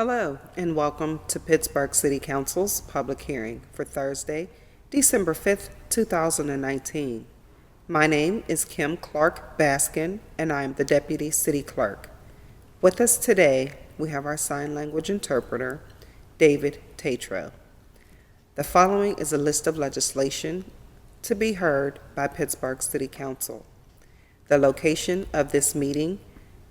Hello, and welcome to Pittsburgh City Council's public hearing for Thursday, December 5th, 2019. My name is Kim Clark Baskin, and I am the Deputy City Clerk. With us today, we have our sign language interpreter, David Tatro. The following is a list of legislation to be heard by Pittsburgh City Council. The location of this meeting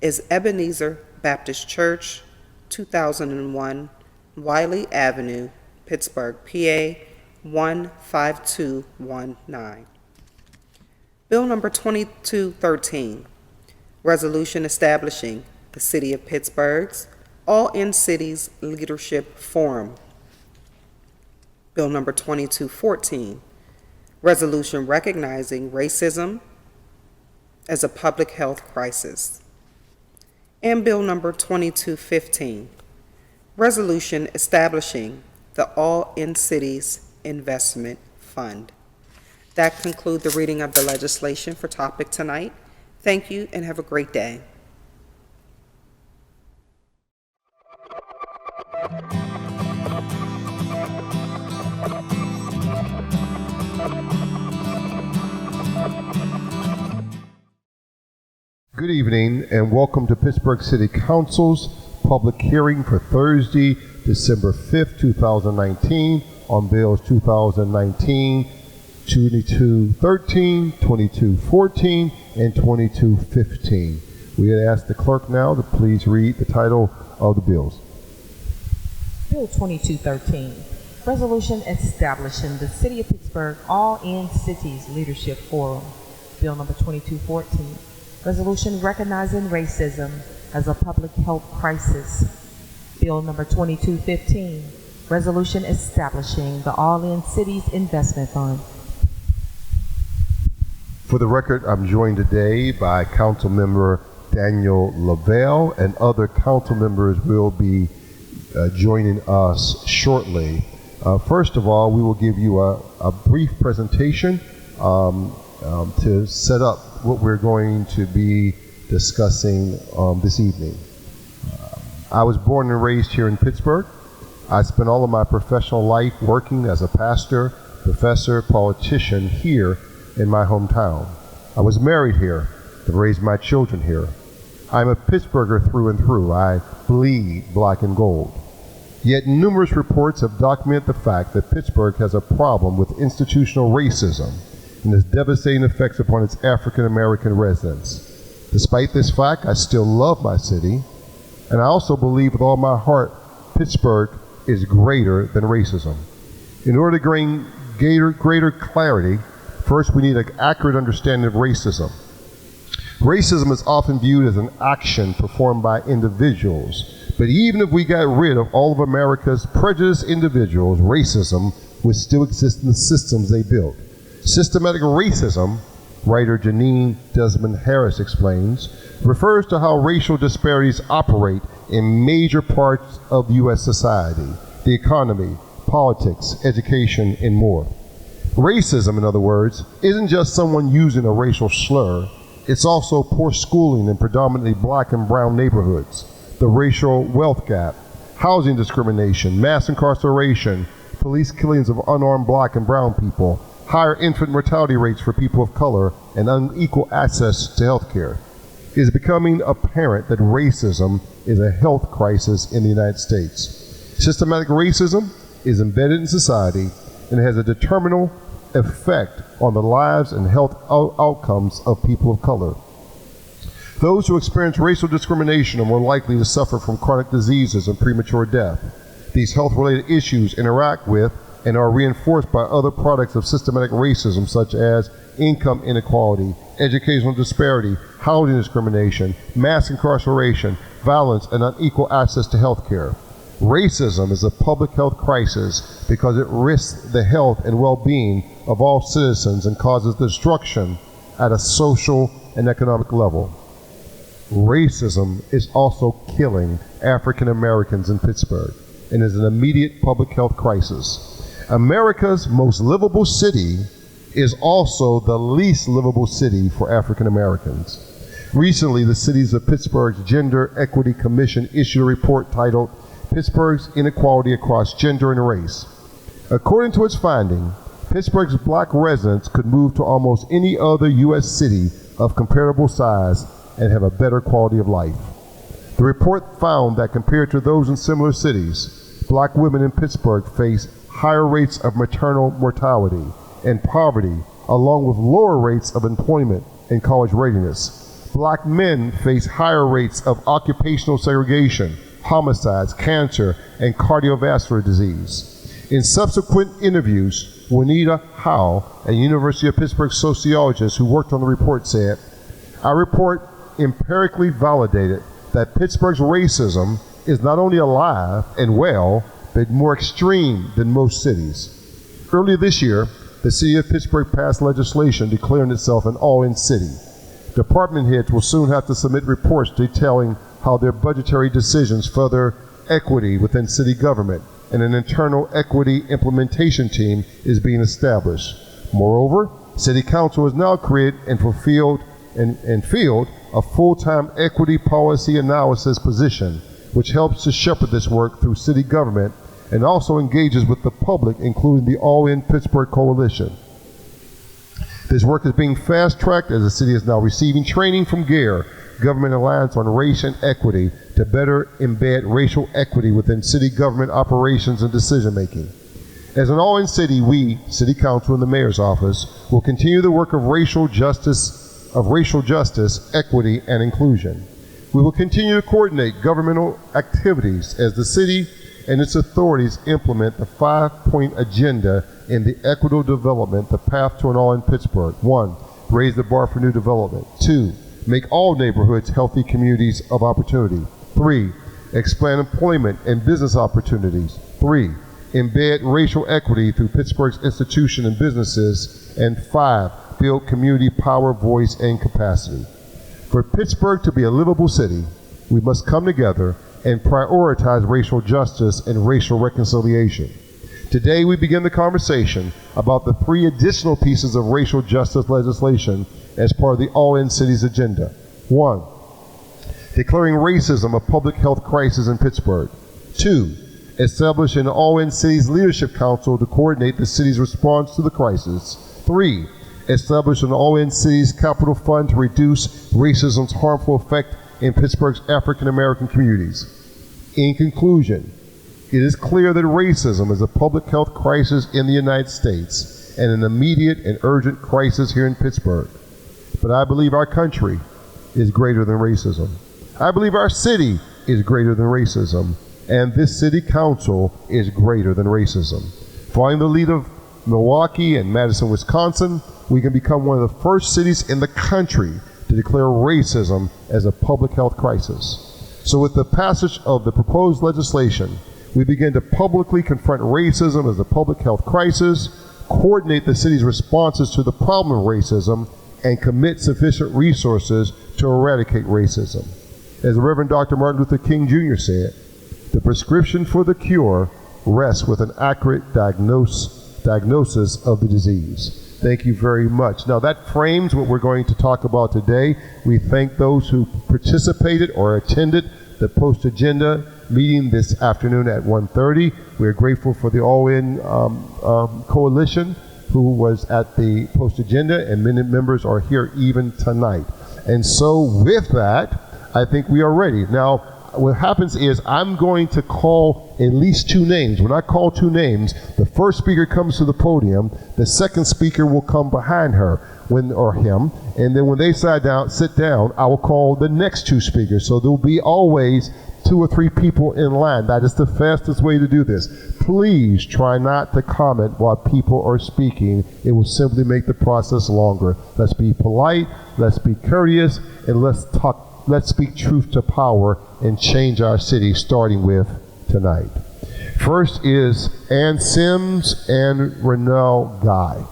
is Ebenezer Baptist Church, 2001 Wiley Avenue, Pittsburgh, PA 15219. Bill number 2213, resolution establishing the City of Pittsburgh's All-in-Cities Leadership Forum. Bill number 2214, resolution recognizing racism as a public health crisis. And Bill number 2215, resolution establishing the All-in-Cities Investment Fund. That concludes the reading of the legislation for topic tonight. Thank you and have a great day. Good evening and welcome to Pittsburgh City Council's public hearing for Thursday, December 5th, 2019 on bills 2019, 2213, 2214, and 2215. We had asked the clerk now to please read the title of the bills. Bill 2213, resolution establishing the City of Pittsburgh All-in-Cities Leadership Forum. Bill number 2214, resolution recognizing racism as a public health crisis. Bill number 2215, resolution establishing the All-in-Cities Investment Fund. For the record, I'm joined today by Council Member Daniel LaValle, and other council members will be joining us shortly. First of all, we will give you a brief presentation to set up what we're going to be discussing this evening. I was born and raised here in Pittsburgh. I spent all of my professional life working as a pastor, professor, politician here in my hometown. I was married here, and raised my children here. I'm a Pittsburgher through and through. I bleed black and gold. Yet numerous reports have documented the fact that Pittsburgh has a problem with institutional racism and its devastating effects upon its African American residents. Despite this fact, I still love my city, and I also believe with all my heart Pittsburgh is greater than racism. In order to gain greater clarity, first we need an accurate understanding of racism. Racism is often viewed as an action performed by individuals, but even if we got rid of all of America's prejudiced individuals, racism would still exist in the systems they built. Systematic racism, writer Janine Desmond Harris explains, refers to how racial disparities operate in major parts of U.S. society, the economy, politics, education, and more. Racism, in other words, isn't just someone using a racial slur, it's also poor schooling in predominantly black and brown neighborhoods, the racial wealth gap, housing discrimination, mass incarceration, police killings of unarmed black and brown people, higher infant mortality rates for people of color, and unequal access to health care. It is becoming apparent that racism is a health crisis in the United States. Systematic racism is embedded in society and has a determinal effect on the lives and health outcomes of people of color. Those who experience racial discrimination are more likely to suffer from chronic diseases and premature death. These health-related issues interact with and are reinforced by other products of systematic racism such as income inequality, educational disparity, housing discrimination, mass incarceration, violence, and unequal access to health care. Racism is a public health crisis because it risks the health and well-being of all citizens and causes destruction at a social and economic level. Racism is also killing African Americans in Pittsburgh and is an immediate public health crisis. America's most livable city is also the least livable city for African Americans. Recently, the Cities of Pittsburgh's Gender Equity Commission issued a report titled Pittsburgh's inequality across gender and race. According to its finding, Pittsburgh's black residents could move to almost any other U.S. city of comparable size and have a better quality of life. The report found that compared to those in similar cities, black women in Pittsburgh face higher rates of maternal mortality and poverty, along with lower rates of employment and college readiness. Black men face higher rates of occupational segregation, homicides, cancer, and cardiovascular disease. In subsequent interviews, Juanita Howe, a University of Pittsburgh sociologist who worked on the report, said, "Our report empirically validated that Pittsburgh's racism is not only alive and well, but more extreme than most cities." Earlier this year, the city of Pittsburgh passed legislation declaring itself an all-in city. Department heads will soon have to submit reports detailing how their budgetary decisions further equity within city government, and an internal equity implementation team is being established. Moreover, City Council has now created and filled a full-time equity policy analysis position, which helps to shepherd this work through city government and also engages with the public, including the All In Pittsburgh Coalition. This work is being fast-tracked as the city is now receiving training from GARE, Government Alliance on Race and Equity, to better embed racial equity within city government operations and decision-making. As an all-in city, we, City Council and the Mayor's Office, will continue the work of racial justice, equity, and inclusion. We will continue to coordinate governmental activities as the city and its authorities implement the 5-point agenda in the equitable development, the path to an all-in Pittsburgh. 1, raise the bar for new development. 2, make all neighborhoods healthy communities of opportunity. 3, expand employment and business opportunities. 3, embed racial equity through Pittsburgh's institutions and businesses. And 5, build community power, voice, and capacity. For Pittsburgh to be a livable city, we must come together and prioritize racial justice and racial reconciliation. Today we begin the conversation about the 3 additional pieces of racial justice legislation as part of the All-In Cities agenda. 1, declaring racism a public health crisis in Pittsburgh. 2, establish an All-In Cities Leadership Council to coordinate the city's response to the crisis. 3, establish an All-In Cities Capital Fund to reduce racism's harmful effect in Pittsburgh's African American communities. In conclusion, it is clear that racism is a public health crisis in the United States and an immediate and urgent crisis here in Pittsburgh. But I believe our country is greater than racism. I believe our city is greater than racism, and this city council is greater than racism. Following the lead of Milwaukee and Madison, Wisconsin, we can become one of the first cities in the country to declare racism as a public health crisis. So with the passage of the proposed legislation, we begin to publicly confront racism as a public health crisis, coordinate the city's responses to the problem of racism, and commit sufficient resources to eradicate racism. As the Reverend Dr. Martin Luther King Jr. said, the prescription for the cure rests with an accurate diagnosis of the disease. Thank you very much. Now that frames what we're going to talk about today. We thank those who participated or attended the post-agenda meeting this afternoon at 1:30. We're grateful for the All-In Coalition who was at the post-agenda, and many members are here even tonight. And so with that, I think we are ready. Now, what happens is I'm going to call at least 2 names. When I call 2 names, the first speaker comes to the podium, the second speaker will come behind her or him, and then when they sit down, I will call the next 2 speakers. So there will be always 2 or 3 people in line. That is the fastest way to do this. Please try not to comment while people are speaking. It will simply make the process longer. Let's be polite, let's be courteous, and let's speak truth to power and change our city, starting with tonight. First is Ann Sims and Renell Guy.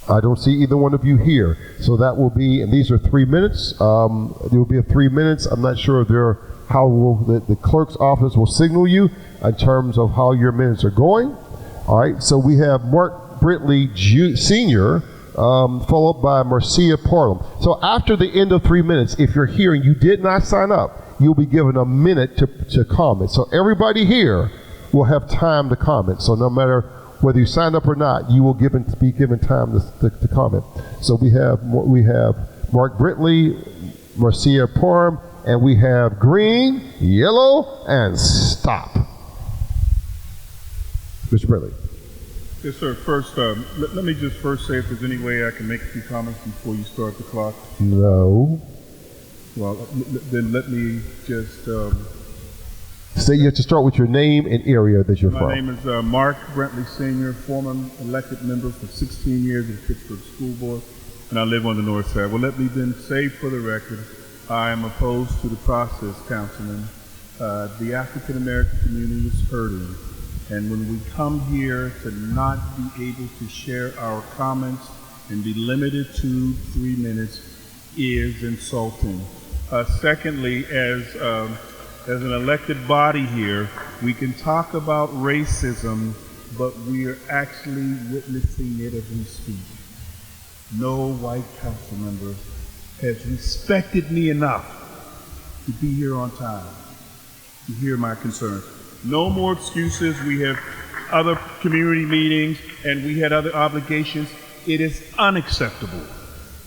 I don't see either one of you here. So that will be, and these are 3 minutes. There will be 3 minutes. I'm not sure if the clerk's office will signal you in terms of how your minutes are going. All right, so we have Mark Brentley Sr., followed by Marcella Parham. So after the end of 3 minutes, if you're here and you did not sign up, you'll be given a minute to comment. So everybody here will have time to comment. So no matter whether you signed up or not, you will be given time to comment. So we have Mark Brentley, Marcella Parham, and we have green, yellow, and stop. Mr. Brentley. Yes, sir. First, let me just first say if there's any way I can make a few comments before you start the clock. No. Well, then let me just... Say you have to start with your name and area that you're from. My name is Mark Brentley Sr., former elected member for 16 years of the Pittsburgh School Board, and I live on the north side. Well, let me then say for the record, I am opposed to the process, Councilman. The African American community is hurting, and when we come here to not be able to share our comments and be limited to 3 minutes is insulting. Secondly, as an elected body here, we can talk about racism, but we are actually witnessing it as we speak. No white council member has respected me enough to be here on time, to hear my concerns. No more excuses. We have other community meetings and we had other obligations. It is unacceptable.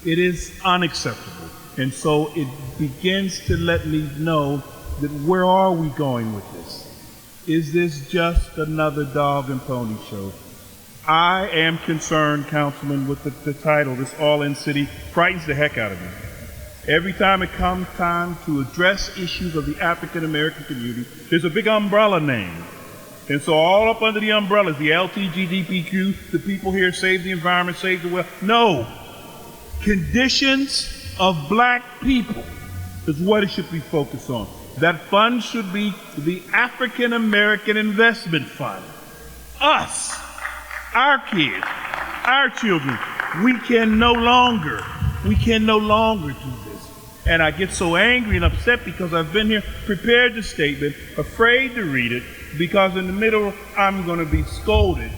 It is unacceptable. And so it begins to let me know that where are we going with this? Is this just another dog and pony show? I am concerned, Councilman, with the title, this all-in city, frightens the heck out of me. Every time it comes time to address issues of the African American community, there's a big umbrella name. And so all up under the umbrella is the LGBTQ, the people here save the environment, save the world. No, conditions of black people is what it should be focused on. That fund should be the African American Investment Fund. Us, our kids, our children, we can no longer do this. And I get so angry and upset because I've been here, prepared the statement, afraid to read it, because in the middle I'm going to be scolded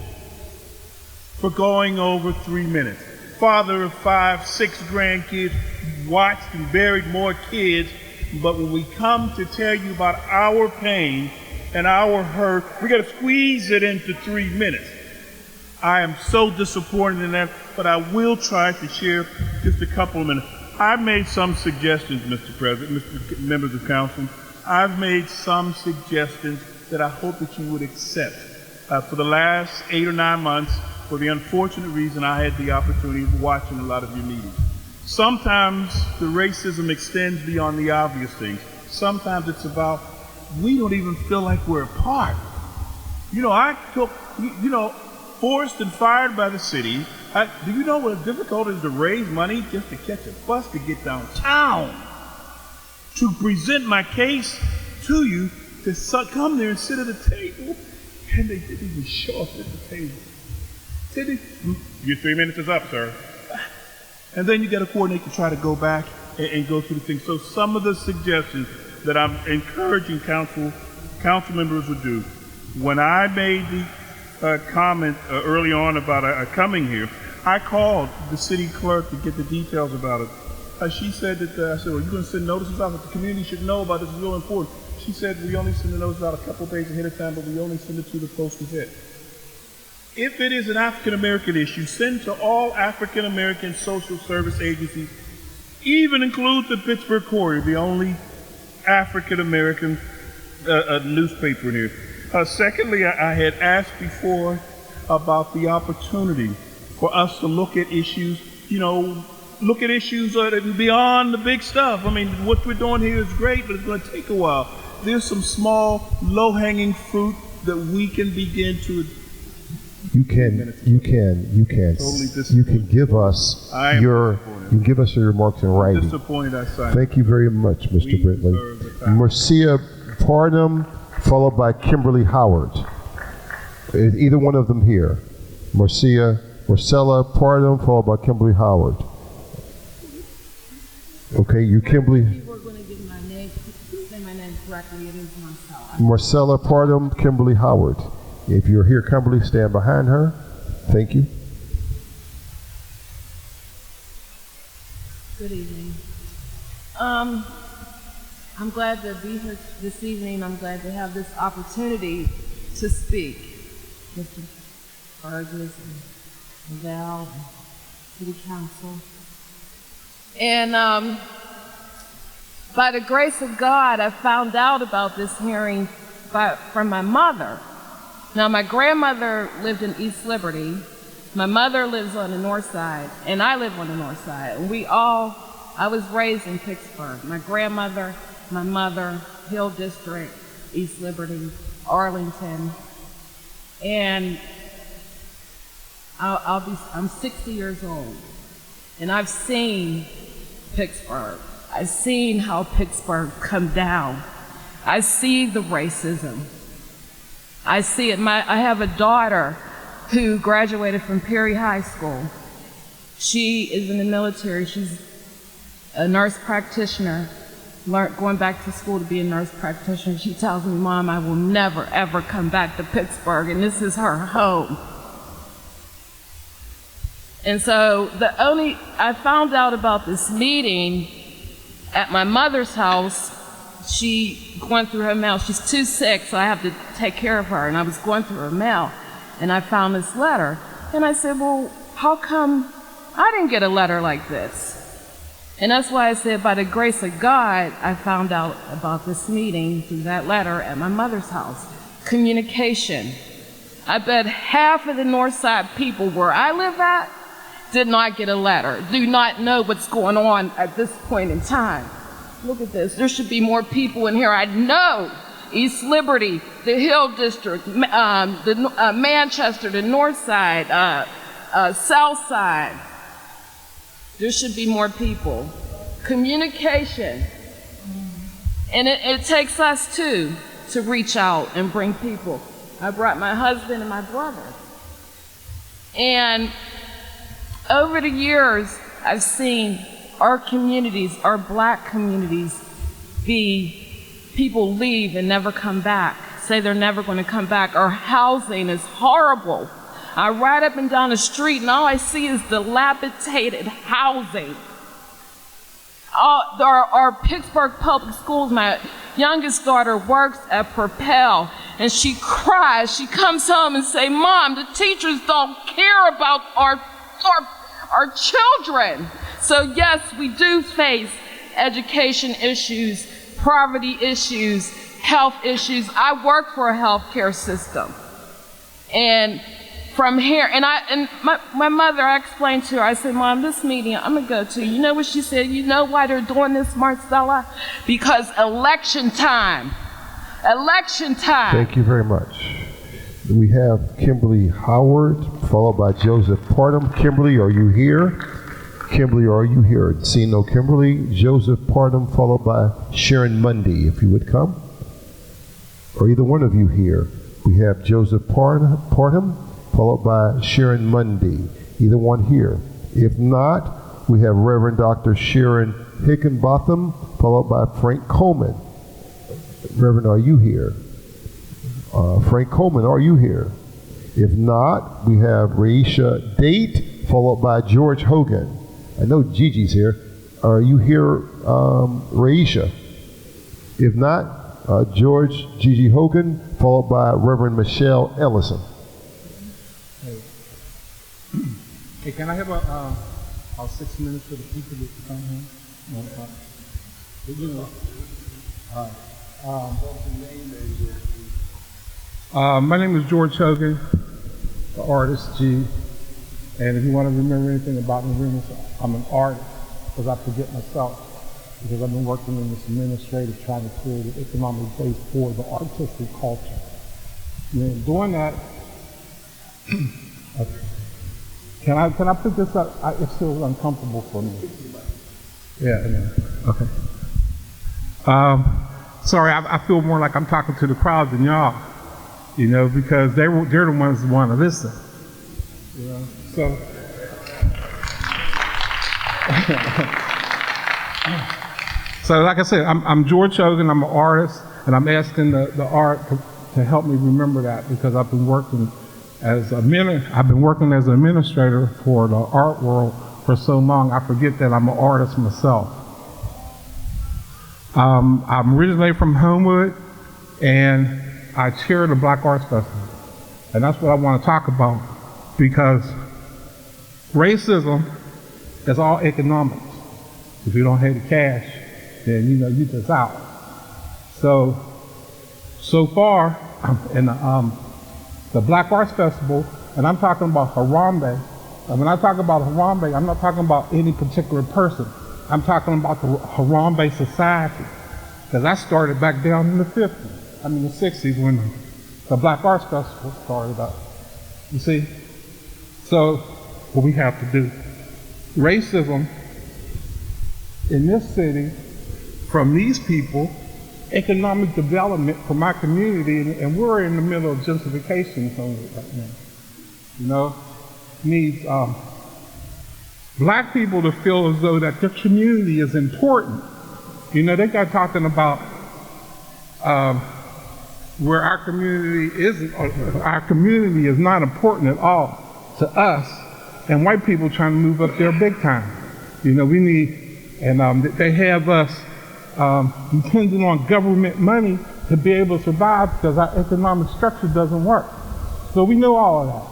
for going over 3 minutes. Father of 5, 6 grandkids, watched and buried more kids, but when we come to tell you about our pain and our hurt, we got to squeeze it into 3 minutes. I am so disappointed in that, but I will try to share just a couple of minutes. I've made some suggestions, Mr. President, Mr. Members of Council. I've made some suggestions that I hope that you would accept. For the last 8 or 9 months, for the unfortunate reason I had the opportunity of watching a lot of your meetings. Sometimes the racism extends beyond the obvious things. Sometimes it's about, we don't even feel like we're a part. You know, I took, forced and fired by the city. Do you know what difficult it is to raise money just to catch a bus to get downtown? To present my case to you, to come there and sit at a table, and they didn't even show up at the table. Your 3 minutes is up, sir. And then you got to coordinate to try to go back and go through the thing. So some of the suggestions that I'm encouraging council members to do, when I made the comment early on about coming here, I called the city clerk to get the details about it. She said that, I said, well, you're going to send notices out that the community should know about this, is real important. She said, we only send the notice out a couple of days ahead of time, but we only send it to the postal hit. If it is an African American issue, send to all African American social service agencies, even include the Pittsburgh Courier, the only African American newspaper in here. Secondly, I had asked before about the opportunity for us to look at issues, look at issues beyond the big stuff. I mean, what we're doing here is great, but it's going to take a while. There's some small, low-hanging fruit that we can begin to. You can give us your remarks in writing. Disappointed I signed. Thank you very much, Mr. Brentley. Marcella Parham, followed by Kimberly Howard. Is either one of them here? Marcella Parham, followed by Kimberly Howard. Okay, you Kimberly. You were going to give my name, say my name correctly. It is Marcella. Marcella Parham, Kimberly Howard. If you're here, Kimberly, stand behind her. Thank you. Good evening. I'm glad to be here this evening. I'm glad to have this opportunity to speak. Mr. Burgess and LaValle and City Council. And by the grace of God, I found out about this hearing from my mother. Now, my grandmother lived in East Liberty. My mother lives on the north side, and I live on the north side. And I was raised in Pittsburgh. My grandmother, my mother, Hill District, East Liberty, Arlington. And I'm 60 years old, and I've seen Pittsburgh. I've seen how Pittsburgh come down. I see the racism. I see it. I have a daughter who graduated from Perry High School. She is in the military. She's a nurse practitioner, going back to school to be a nurse practitioner. She tells me, Mom, I will never, ever come back to Pittsburgh, and this is her home. And so I found out about this meeting at my mother's house. She going through her mail. She's too sick, so I have to take care of her. And I was going through her mail, and I found this letter. And I said, well, how come I didn't get a letter like this? And that's why I said, by the grace of God, I found out about this meeting through that letter at my mother's house. Communication. I bet half of the North Side people where I live at did not get a letter, do not know what's going on at this point in time. Look at this. There should be more people in here. I know East Liberty, the Hill District, Manchester, the North Side, South Side. There should be more people. Communication. And it takes us, too, to reach out and bring people. I brought my husband and my brother. And over the years, I've seen our communities, our black communities, people leave and never come back, say they're never going to come back. Our housing is horrible. I ride up and down the street, and all I see is dilapidated housing. Our Pittsburgh public schools, my youngest daughter works at Propel, and she cries. She comes home and says, Mom, the teachers don't care about our children. So yes, we do face education issues, poverty issues, health issues. I work for a healthcare system. And from here, and my mother, I explained to her, I said, Mom, this meeting I'm gonna go to, you know what she said? You know why they're doing this, Marcella? Because election time. Election time. Thank you very much. We have Kimberly Howard, followed by Joseph Parham. Kimberly, are you here? Kimberly, are you here? Seeing no Kimberly, Joseph Parham, followed by Sharon Mundy, if you would come. Are either one of you here? We have Joseph Parham, followed by Sharon Mundy. Either one here. If not, we have Reverend Dr. Sharon Higginbotham, followed by Frank Coleman. Reverend, are you here? Frank Coleman, are you here? If not, we have Raisha Date, followed by George Hogan. I know Gigi's here. Are you here, Raisha? If not, George Gigi Hogan, followed by Reverend Michelle Ellison. Hey, can I have about 6 minutes for the people that come here? My name is George Hogan, the artist, G. And if you want to remember anything about me, I'm an artist, because I forget myself, because I've been working in this administrative trying to create an economic base for the artistic culture. And doing that, can I put this up? It's still uncomfortable for me. Yeah. Okay. Sorry, I feel more like I'm talking to the crowd than y'all, you know, because they're the ones who want to listen. You know, so. So, like I said, I'm George Hogan. I'm an artist, and I'm asking the art to help me remember that, because I've been working as an administrator for the art world for so long, I forget that I'm an artist myself. I'm originally from Homewood, and I chair the Black Arts Festival. And that's what I want to talk about, because racism is all economics. If you don't have the cash, then you're just out. So far in the Black Arts Festival, and I'm talking about Harambe. And when I talk about Harambe, I'm not talking about any particular person. I'm talking about the Harambe Society, because that started back down in the 60s when the Black Arts Festival started up. You see? So what we have to do, racism in this city, from these people, economic development for my community, and we're in the middle of gentrification right now, needs black people to feel as though that their community is important. They got talking about where our community is not important at all to us, and white people trying to move up there big time. We need, and they have us depending on government money to be able to survive, because our economic structure doesn't work. So we know all of that.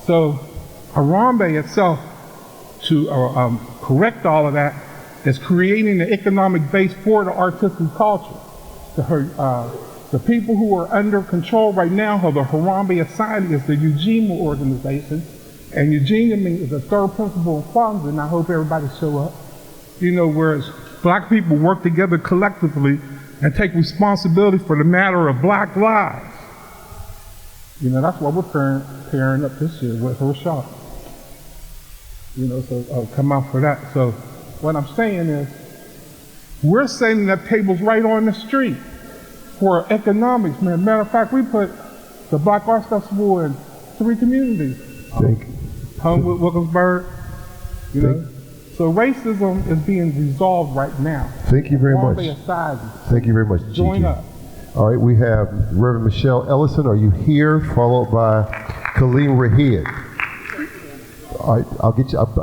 So Harambe itself, to correct all of that, is creating an economic base for the artistic culture. The people who are under control right now of the Harambe Society is the Eugenia organization, and Eugenia is the third principal in Kwanzaa, and I hope everybody show up. Whereas black people work together collectively and take responsibility for the matter of black lives. That's what we're pairing up this year with Rochelle. So come out for that. So what I'm saying is, we're setting up tables right on the street for economics. Matter of fact, we put the Black Arts Festival in 3 communities. Homewood, Wilkinsburg, So racism is being resolved right now. Thank you very much. Thank you very much, Gigi. Join up. All right, we have Reverend Michelle Ellison. Are you here? Followed by Khalil Brown. All right, I'll get you. I'll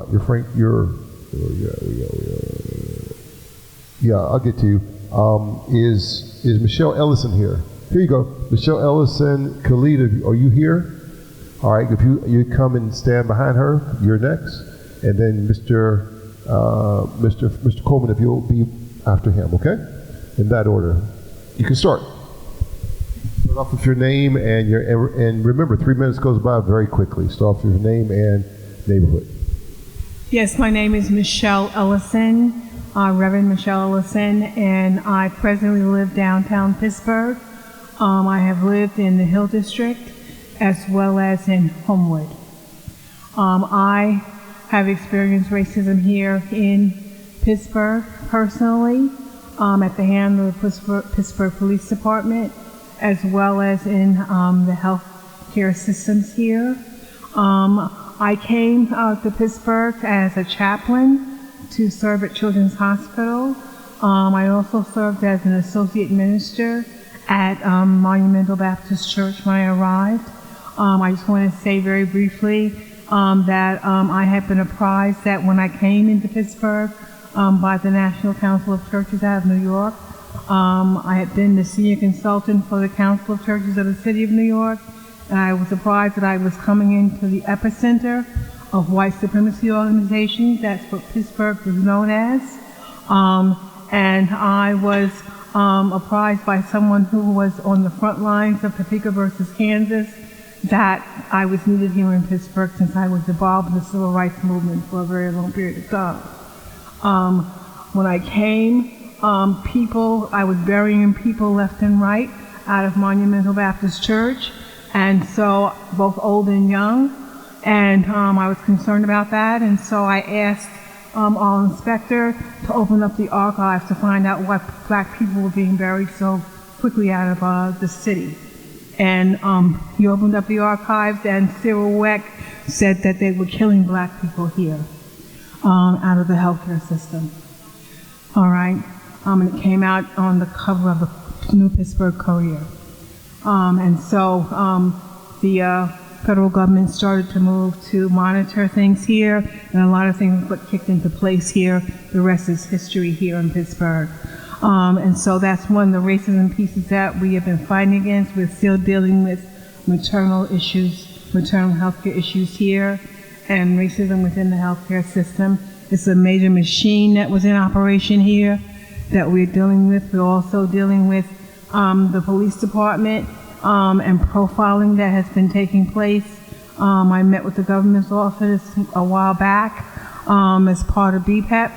get to you. Is Michelle Ellison here? Here you go. Michelle Ellison, Khalid, are you here? All right, if you come and stand behind her, you're next. And then Mr. Coleman, if you'll be after him, okay? In that order. You can start. Start off with your name and remember, 3 minutes goes by very quickly. Start off with your name and neighborhood. Yes, my name is Michelle Ellison, Reverend Michelle Ellison, and I presently live downtown Pittsburgh. I have lived in the Hill District as well as in Homewood. I have experienced racism here in Pittsburgh personally, at the hand of the Pittsburgh Police Department, as well as in the health care systems here. I came to Pittsburgh as a chaplain to serve at Children's Hospital. I also served as an associate minister at Monumental Baptist Church when I arrived. I just want to say very briefly that I had been apprised that when I came into Pittsburgh by the National Council of Churches out of New York, I had been the senior consultant for the Council of Churches of the City of New York, and I was surprised that I was coming into the epicenter of white supremacy organizations. That's what Pittsburgh was known as. And I was apprised by someone who was on the front lines of Topeka versus Kansas that I was needed here in Pittsburgh since I was involved in the civil rights movement for a very long period of time. When I came, I was burying people left and right out of Monumental Baptist Church, and so both old and young, and I was concerned about that, and so I asked our inspector to open up the archives to find out why black people were being buried so quickly out of the city. And he opened up the archives, and Cyril Weck said that they were killing black people here out of the healthcare system. All right, and it came out on the cover of the New Pittsburgh Courier. And so the federal government started to move to monitor things here, and a lot of things were kicked into place here. The rest is history here in Pittsburgh. And so that's one of the racism pieces that we have been fighting against. We're still dealing with maternal health care issues here, and racism within the healthcare system. It's a major machine that was in operation here that we're dealing with. We're also dealing with the police department and profiling that has been taking place. I met with the governor's office a while back as part of BPEP,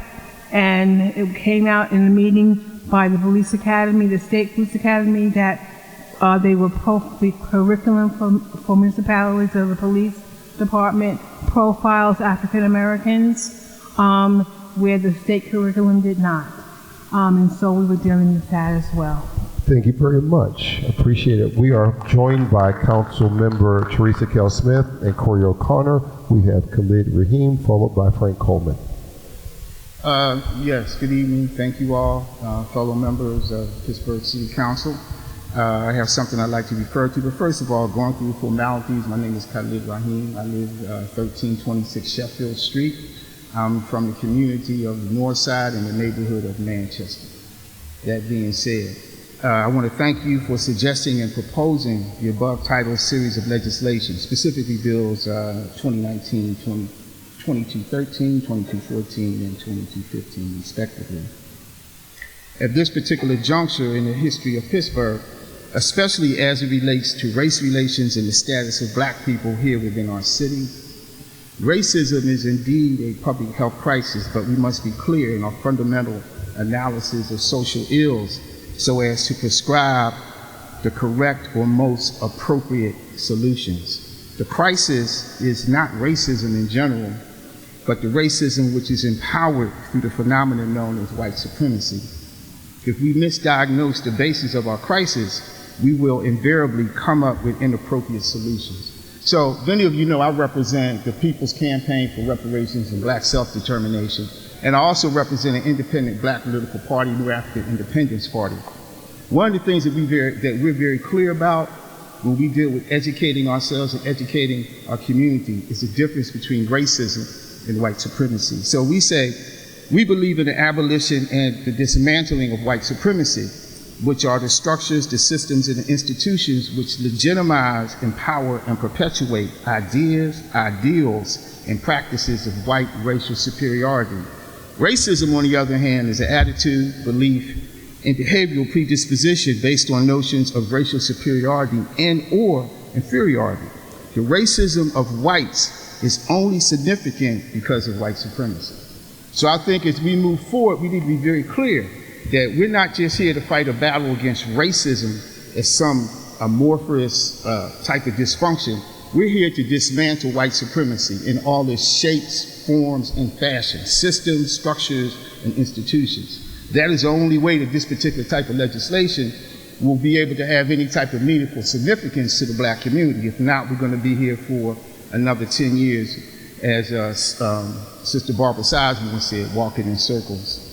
and it came out in a meeting by the police academy, the state police academy, that they were the curriculum for municipalities of the police department profiles African Americans where the state curriculum did not. And so we were dealing with that as well. Thank you very much. Appreciate it. We are joined by Council Member Teresa Kell Smith and Corey O'Connor. We have Khalil Raheem, followed by Frank Coleman. Yes, good evening. Thank you all, fellow members of Pittsburgh City Council. I have something I'd like to refer to, but first of all, going through formalities, my name is Khalil Raheem. I live 1326 Sheffield Street. I'm from the community of the North Side in the neighborhood of Manchester. That being said, I want to thank you for suggesting and proposing the above titled series of legislation, specifically bills 2019, 2213, 2214, and 2215, respectively. At this particular juncture in the history of Pittsburgh, especially as it relates to race relations and the status of black people here within our city, racism is indeed a public health crisis, but we must be clear in our fundamental analysis of social ills so as to prescribe the correct or most appropriate solutions. The crisis is not racism in general, but the racism which is empowered through the phenomenon known as white supremacy. If we misdiagnose the basis of our crisis, we will invariably come up with inappropriate solutions. So many of you know I represent the People's Campaign for Reparations and Black Self-Determination, and I also represent an independent black political party, New African Independence Party. One of the things that we're very clear about when we deal with educating ourselves and educating our community is the difference between racism and white supremacy. So we say we believe in the abolition and the dismantling of white supremacy, which are the structures, the systems, and the institutions which legitimize, empower, and perpetuate ideas, ideals, and practices of white racial superiority. Racism, on the other hand, is an attitude, belief, and behavioral predisposition based on notions of racial superiority and or inferiority. The racism of whites is only significant because of white supremacy. So I think as we move forward, we need to be very clear that we're not just here to fight a battle against racism as some amorphous type of dysfunction. We're here to dismantle white supremacy in all its shapes, forms, and fashions, systems, structures, and institutions. That is the only way that this particular type of legislation will be able to have any type of meaningful significance to the black community. If not, we're going to be here for another 10 years, as Sister Barbara Seisman said, walking in circles.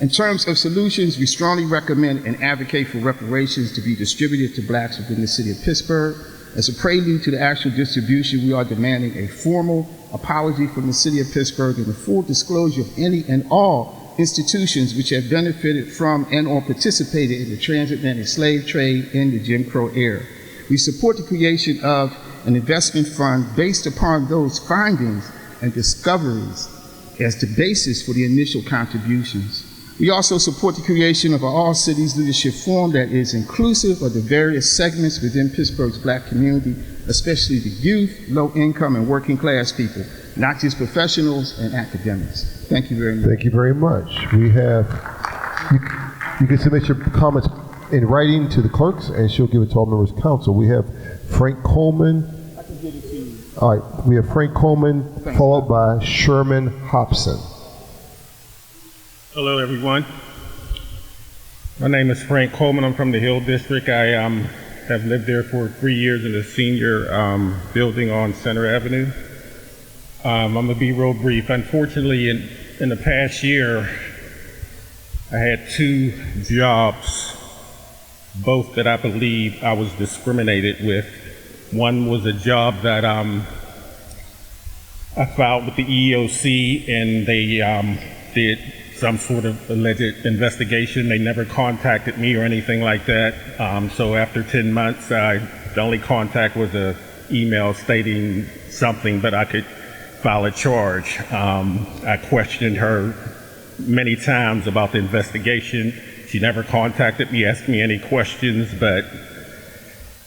In terms of solutions, we strongly recommend and advocate for reparations to be distributed to blacks within the city of Pittsburgh. As a prelude to the actual distribution, we are demanding a formal apology from the city of Pittsburgh and the full disclosure of any and all institutions which have benefited from and or participated in the transatlantic slave trade in the Jim Crow era. We support the creation of an investment fund based upon those findings and discoveries as the basis for the initial contributions. We also support the creation of an All Cities Leadership Forum that is inclusive of the various segments within Pittsburgh's black community, especially the youth, low income, and working class people, not just professionals and academics. Thank you very much. Thank you very much. We have, you can submit your comments in writing to the clerks, and she'll give it to all members of council. We have Frank Coleman. I can give it to you. All right, we have Frank Coleman, followed by Sherman Hopson. Hello, everyone. My name is Frank Coleman. I'm from the Hill District. I have lived there for 3 years in the senior building on Center Avenue. I'm going to be real brief. Unfortunately, in the past year, I had 2 jobs, both that I believe I was discriminated with One was a job that I filed with the EEOC, and they did some sort of alleged investigation. They never contacted me or anything like that. So after 10 months, the only contact was an email stating something, but I could file a charge. I questioned her many times about the investigation. She never contacted me, asked me any questions, but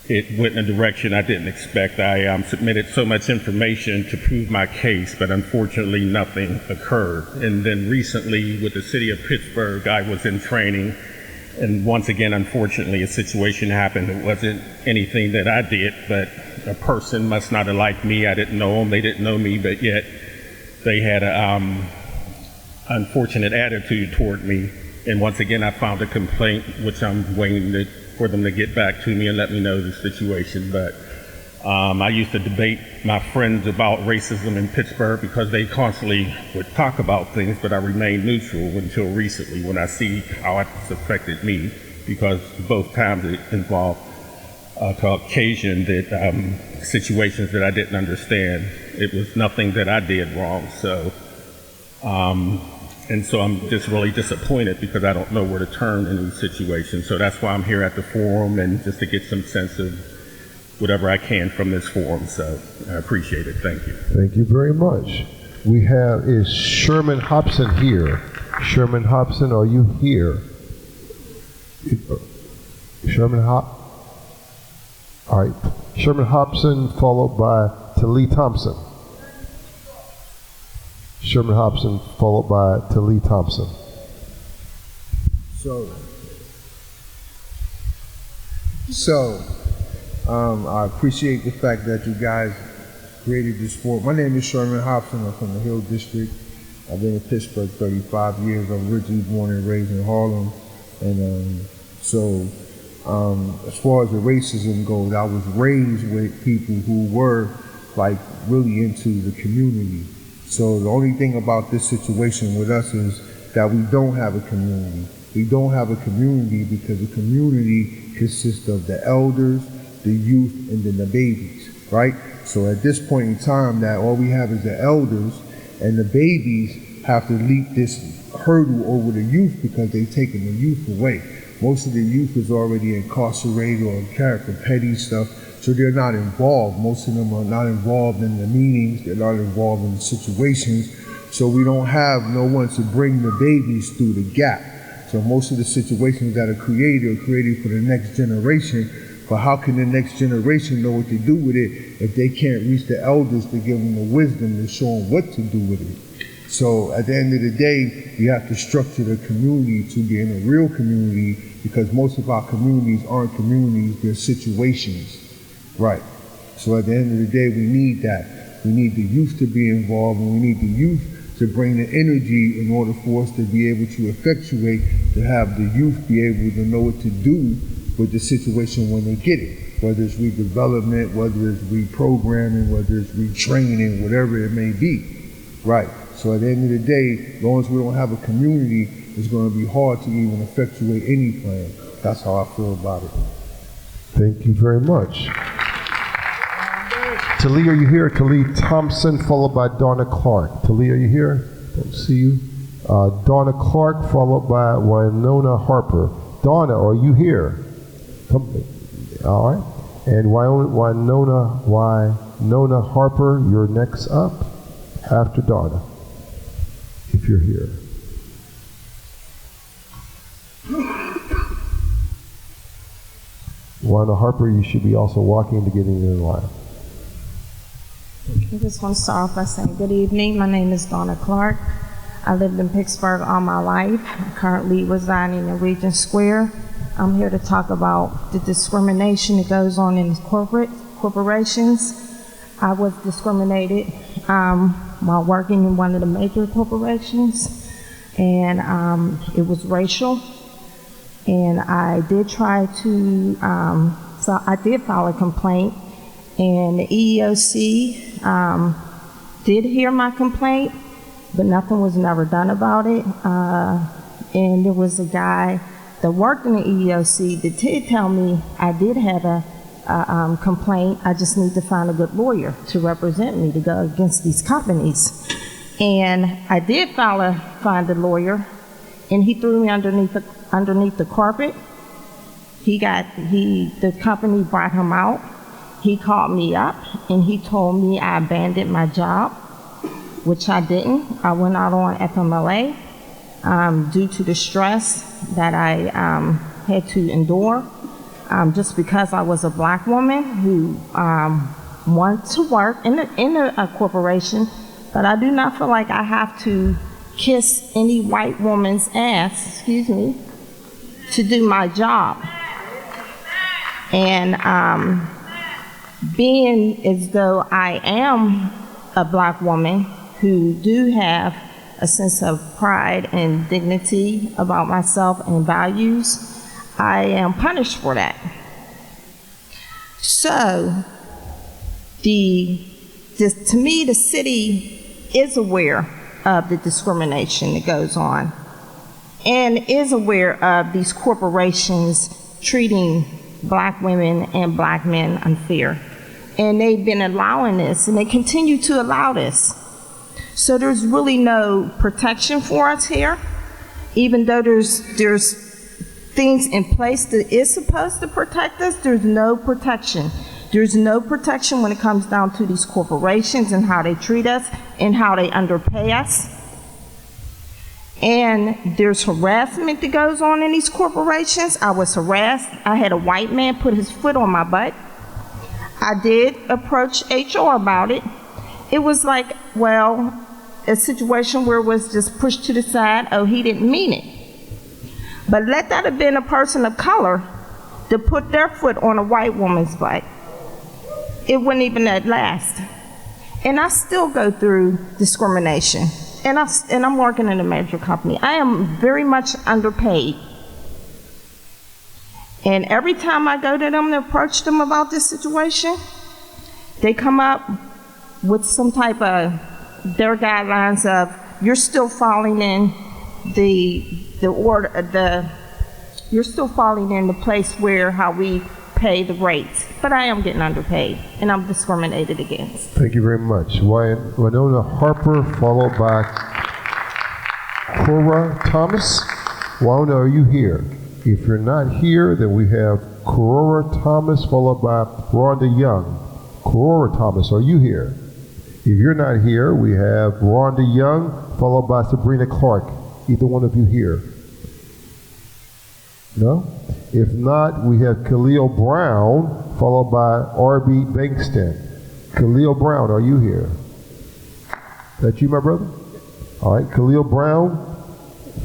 it went in a direction I didn't expect. I submitted so much information to prove my case, but unfortunately nothing occurred. And then recently with the city of Pittsburgh, I was in training, and once again, unfortunately, a situation happened. It wasn't anything that I did, but a person must not have liked me. I didn't know them, they didn't know me, but yet they had an unfortunate attitude toward me. And once again, I found a complaint, which I'm waiting for them to get back to me and let me know the situation. But I used to debate my friends about racism in Pittsburgh because they constantly would talk about things, but I remained neutral until recently when I see how it's affected me, because both times it involved Caucasian situations that I didn't understand. It was nothing that I did wrong. So, and so I'm just really disappointed because I don't know where to turn in these situations. So that's why I'm here at the forum, and just to get some sense of whatever I can from this forum. So I appreciate it. Thank you. Thank you very much. Is Sherman Hopson here? Sherman Hopson, are you here? Sherman All right. Sherman Hopson, followed by Talee Thompson. Sherman Hopson, followed by Talee Thompson. I appreciate the fact that you guys created this forum. My name is Sherman Hopson. I'm from the Hill District. I've been in Pittsburgh 35 years. I'm originally born and raised in Harlem. And as far as the racism goes, I was raised with people who were like really into the community. So the only thing about this situation with us is that we don't have a community. We don't have a community because the community consists of the elders, the youth, and then the babies, right? So at this point in time, that all we have is the elders, and the babies have to leap this hurdle over the youth because they've taken the youth away. Most of the youth is already incarcerated or in character petty stuff, so they're not involved. Most of them are not involved in the meetings, they're not involved in the situations, so we don't have no one to bring the babies through the gap. So most of the situations that are created for the next generation, but how can the next generation know what to do with it if they can't reach the elders to give them the wisdom to show them what to do with it? So at the end of the day, you have to structure the community to be in a real community, because most of our communities aren't communities, they're situations. Right. So at the end of the day, we need that. We need the youth to be involved, and we need the youth to bring the energy in order for us to be able to effectuate, to have the youth be able to know what to do with the situation when they get it, whether it's redevelopment, whether it's reprogramming, whether it's retraining, whatever it may be, right? So at the end of the day, as long as we don't have a community, it's going to be hard to even effectuate any plan. That's how I feel about it. Thank you very much. Talee, are you here? Talee Thompson, followed by Donna Clark. Talee, are you here? Don't see you. Donna Clark, followed by Winona Harper. Donna, are you here? All right. And Winona Harper, you're next up after Donna, if you're here. Winona Harper, you should be also walking to getting in line. I just want to start off by saying good evening. My name is Donna Clark. I lived in Pittsburgh all my life. I'm currently residing in Regent Square. I'm here to talk about the discrimination that goes on in corporations. I was discriminated while working in one of the major corporations, and it was racial. And I did try to, so I did file a complaint, and the EEOC did hear my complaint, but nothing was never done about it. And there was a guy that worked in the EEOC that did tell me I did have a complaint. I just need to find a good lawyer to represent me to go against these companies. And I did find a lawyer, and he threw me underneath the carpet. The company brought him out. He called me up and he told me I abandoned my job, which I didn't. I went out on FMLA due to the stress that I had to endure, just because I was a black woman who wanted to work in a corporation, but I do not feel like I have to kiss any white woman's ass, to do my job. And being as though I am a black woman who do have a sense of pride and dignity about myself and values, I am punished for that. So, to me, the city is aware of the discrimination that goes on and is aware of these corporations treating black women and black men unfair. And they've been allowing this, and they continue to allow this. So there's really no protection for us here, even though there's things in place that is supposed to protect us. There's no protection. There's no protection when it comes down to these corporations and how they treat us and how they underpay us. And there's harassment that goes on in these corporations. I was harassed. I had a white man put his foot on my butt. I did approach HR about it. It was like, well, a situation where it was just pushed to the side. Oh, he didn't mean it. But let that have been a person of color to put their foot on a white woman's butt. It wouldn't even last. And I still go through discrimination. And I'm working in a major company. I am very much underpaid. And every time I go to them to approach them about this situation, they come up with some type of their guidelines of, you're still falling in you're still falling in the place where how we pay the rates. But I am getting underpaid, and I'm discriminated against. Thank you very much. Winona Harper, followed by Cora Thomas. Winona, are you here? If you're not here, then we have Cora Thomas, followed by Rhonda Young. Cora Thomas, are you here? If you're not here, we have Rhonda Young, followed by Sabrina Clark. Either one of you here? No? If not, we have Khalil Brown, followed by R.B. Pinkston. Khalil Brown, are you here? That you, my brother? All right, Khalil Brown,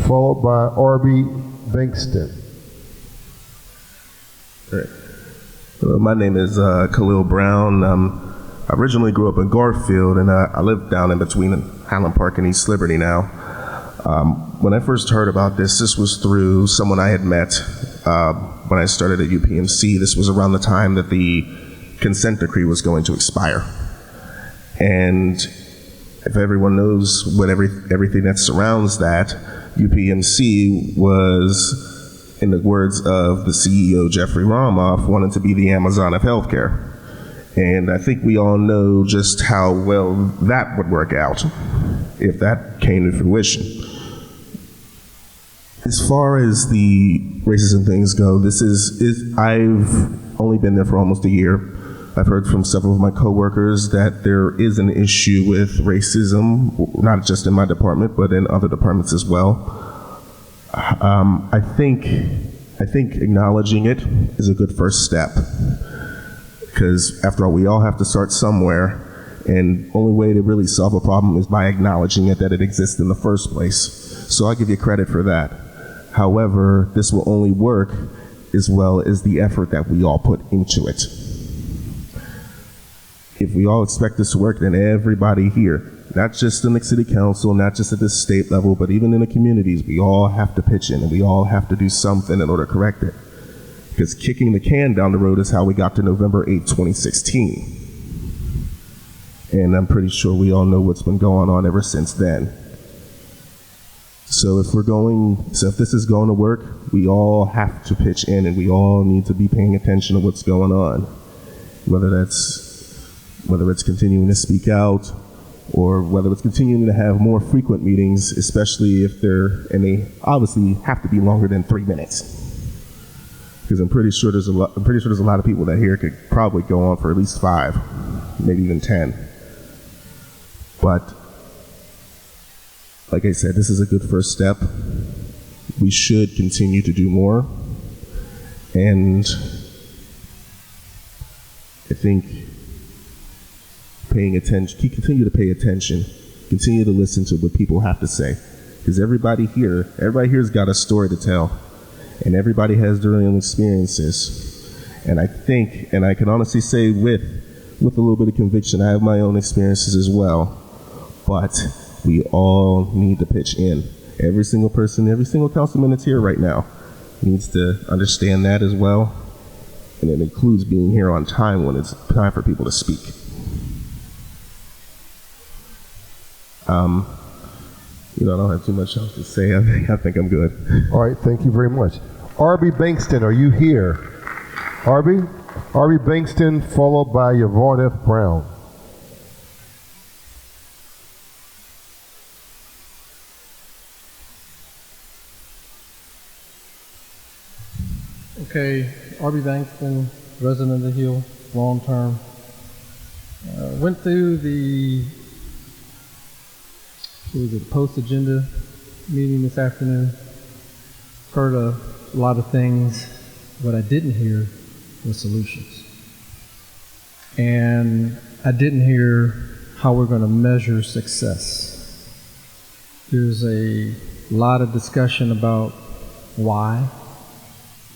followed by R.B. Pinkston. Hello, my name is Khalil Brown. I originally grew up in Garfield, and I live down in between Highland Park and East Liberty now. When I first heard about this was through someone I had met when I started at UPMC. This was around the time that the consent decree was going to expire. And if everyone knows what everything that surrounds that, UPMC was, in the words of the CEO, Jeffrey Romoff, wanted to be the Amazon of healthcare. And I think we all know just how well that would work out if that came to fruition. As far as the racism things go, I've only been there for almost a year. I've heard from several of my coworkers that there is an issue with racism, not just in my department, but in other departments as well. I think acknowledging it is a good first step, because after all, we all have to start somewhere, and the only way to really solve a problem is by acknowledging it, that it exists in the first place. So I'll give you credit for that. However, this will only work as well as the effort that we all put into it. If we all expect this to work, then everybody here, not just in the city council, not just at the state level, but even in the communities, we all have to pitch in, and we all have to do something in order to correct it. Because kicking the can down the road is how we got to November 8, 2016. And I'm pretty sure we all know what's been going on ever since then. So if this is going to work, we all have to pitch in, and we all need to be paying attention to what's going on. whether it's continuing to speak out, or whether it's continuing to have more frequent meetings, especially if they obviously have to be longer than 3 minutes. Because I'm pretty sure there's a lot of people that here could probably go on for at least 5, maybe even 10. But like I said, this is a good first step. We should continue to do more, and I think continue to pay attention, continue to listen to what people have to say, because everybody here's got a story to tell, and everybody has their own experiences. And I think, and I can honestly say with a little bit of conviction, I have my own experiences as well, but we all need to pitch in. Every single person, every single councilman that's here right now needs to understand that as well, and it includes being here on time when it's time for people to speak. I don't have too much else to say. I think I'm good. All right, thank you very much. Harvey Pinkston, are you here? Harvey Pinkston, followed by Ivana Brown. Okay, Harvey Pinkston, resident of the Hill, long term. Went through the post-agenda meeting this afternoon. Heard a lot of things. What I didn't hear was solutions. And I didn't hear how we're going to measure success. There's a lot of discussion about why.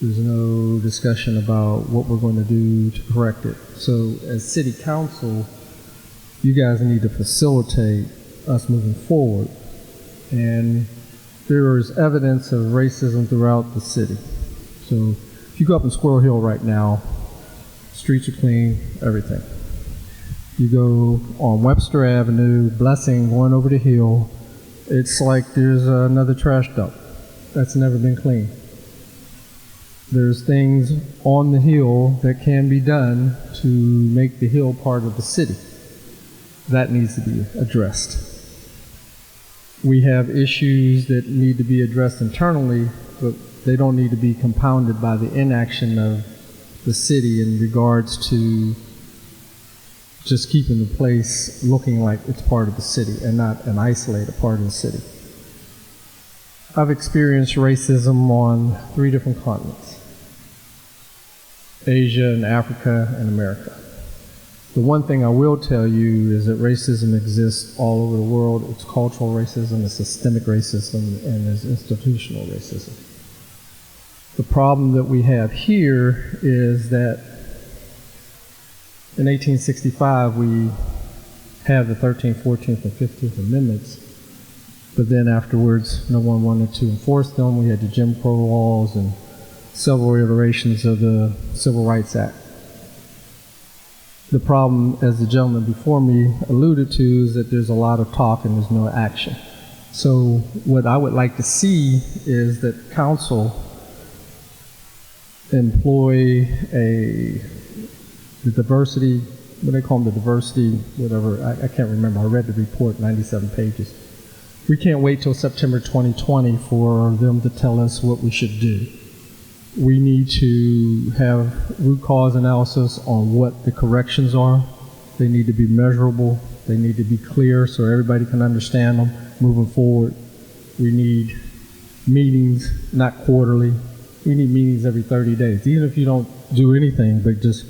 There's no discussion about what we're going to do to correct it. So as city council, you guys need to facilitate us moving forward. And there is evidence of racism throughout the city. So if you go up in Squirrel Hill right now, streets are clean, everything. You go on Webster Avenue, Blessing, going over the hill, it's like there's another trash dump that's never been cleaned. There's things on the hill that can be done to make the hill part of the city. That needs to be addressed. We have issues that need to be addressed internally, but they don't need to be compounded by the inaction of the city in regards to just keeping the place looking like it's part of the city and not an isolated part of the city. I've experienced racism on 3 different continents: Asia and Africa and America. The one thing I will tell you is that racism exists all over the world. It's cultural racism, it's systemic racism, and it's institutional racism. The problem that we have here is that in 1865 we have the 13th, 14th, and 15th Amendments, but then afterwards no one wanted to enforce them. We had the Jim Crow laws and several iterations of the Civil Rights Act. The problem, as the gentleman before me alluded to, is that there's a lot of talk and there's no action. So what I would like to see is that council employ the diversity, what do they call them, the diversity, whatever, I can't remember. I read the report, 97 pages. We can't wait till September 2020 for them to tell us what we should do. We need to have root cause analysis on what the corrections are. They need to be measurable. They need to be clear so everybody can understand them moving forward. We need meetings, not quarterly. We need meetings every 30 days, even if you don't do anything, but just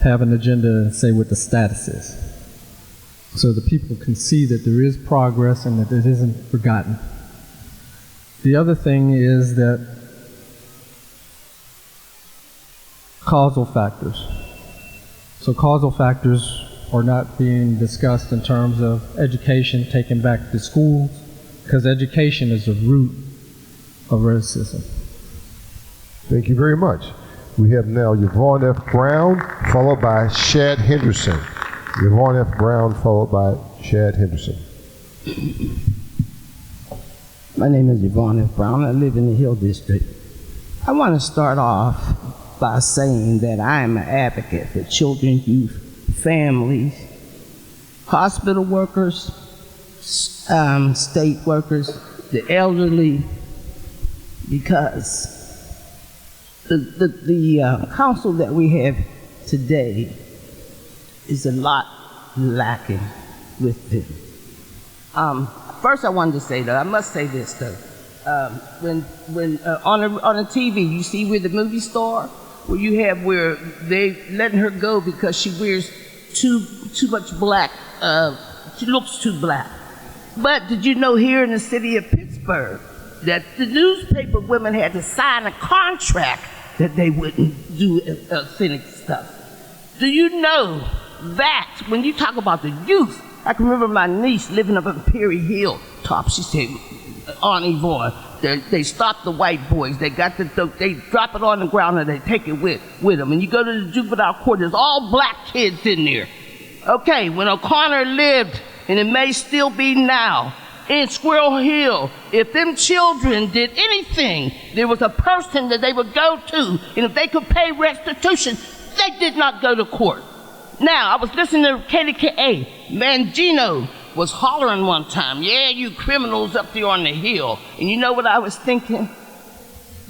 have an agenda and say what the status is, so the people can see that there is progress and that it isn't forgotten. The other thing is that causal factors. So causal factors are not being discussed in terms of education taken back to schools, because education is the root of racism. Thank you very much. We have now Yvonne F. Brown, followed by Shad Henderson. Yvonne F. Brown, followed by Shad Henderson. My name is Yvonne F. Brown. I live in the Hill District. I want to start off by saying that I am an advocate for children, youth, families, hospital workers, state workers, the elderly, because the council that we have today is a lot lacking with them. First, I wanted to say that I must say this though. When on a TV, you see where the movie star, where you have where they letting her go because she wears too much black. She looks too black. But did you know here in the city of Pittsburgh that the newspaper women had to sign a contract that they wouldn't do authentic stuff? Do you know that when you talk about the youth, I can remember my niece living up in Perry Hill top. She said, Aunt Yvonne, they stop the white boys. They got they drop it on the ground and they take it with them. And you go to the juvenile court, there's all black kids in there. Okay, when O'Connor lived, and it may still be now, in Squirrel Hill, if them children did anything, there was a person that they would go to, and if they could pay restitution, they did not go to court. Now, I was listening to KDKA. Mangino was hollering one time, yeah, you criminals up there on the hill. And you know what I was thinking?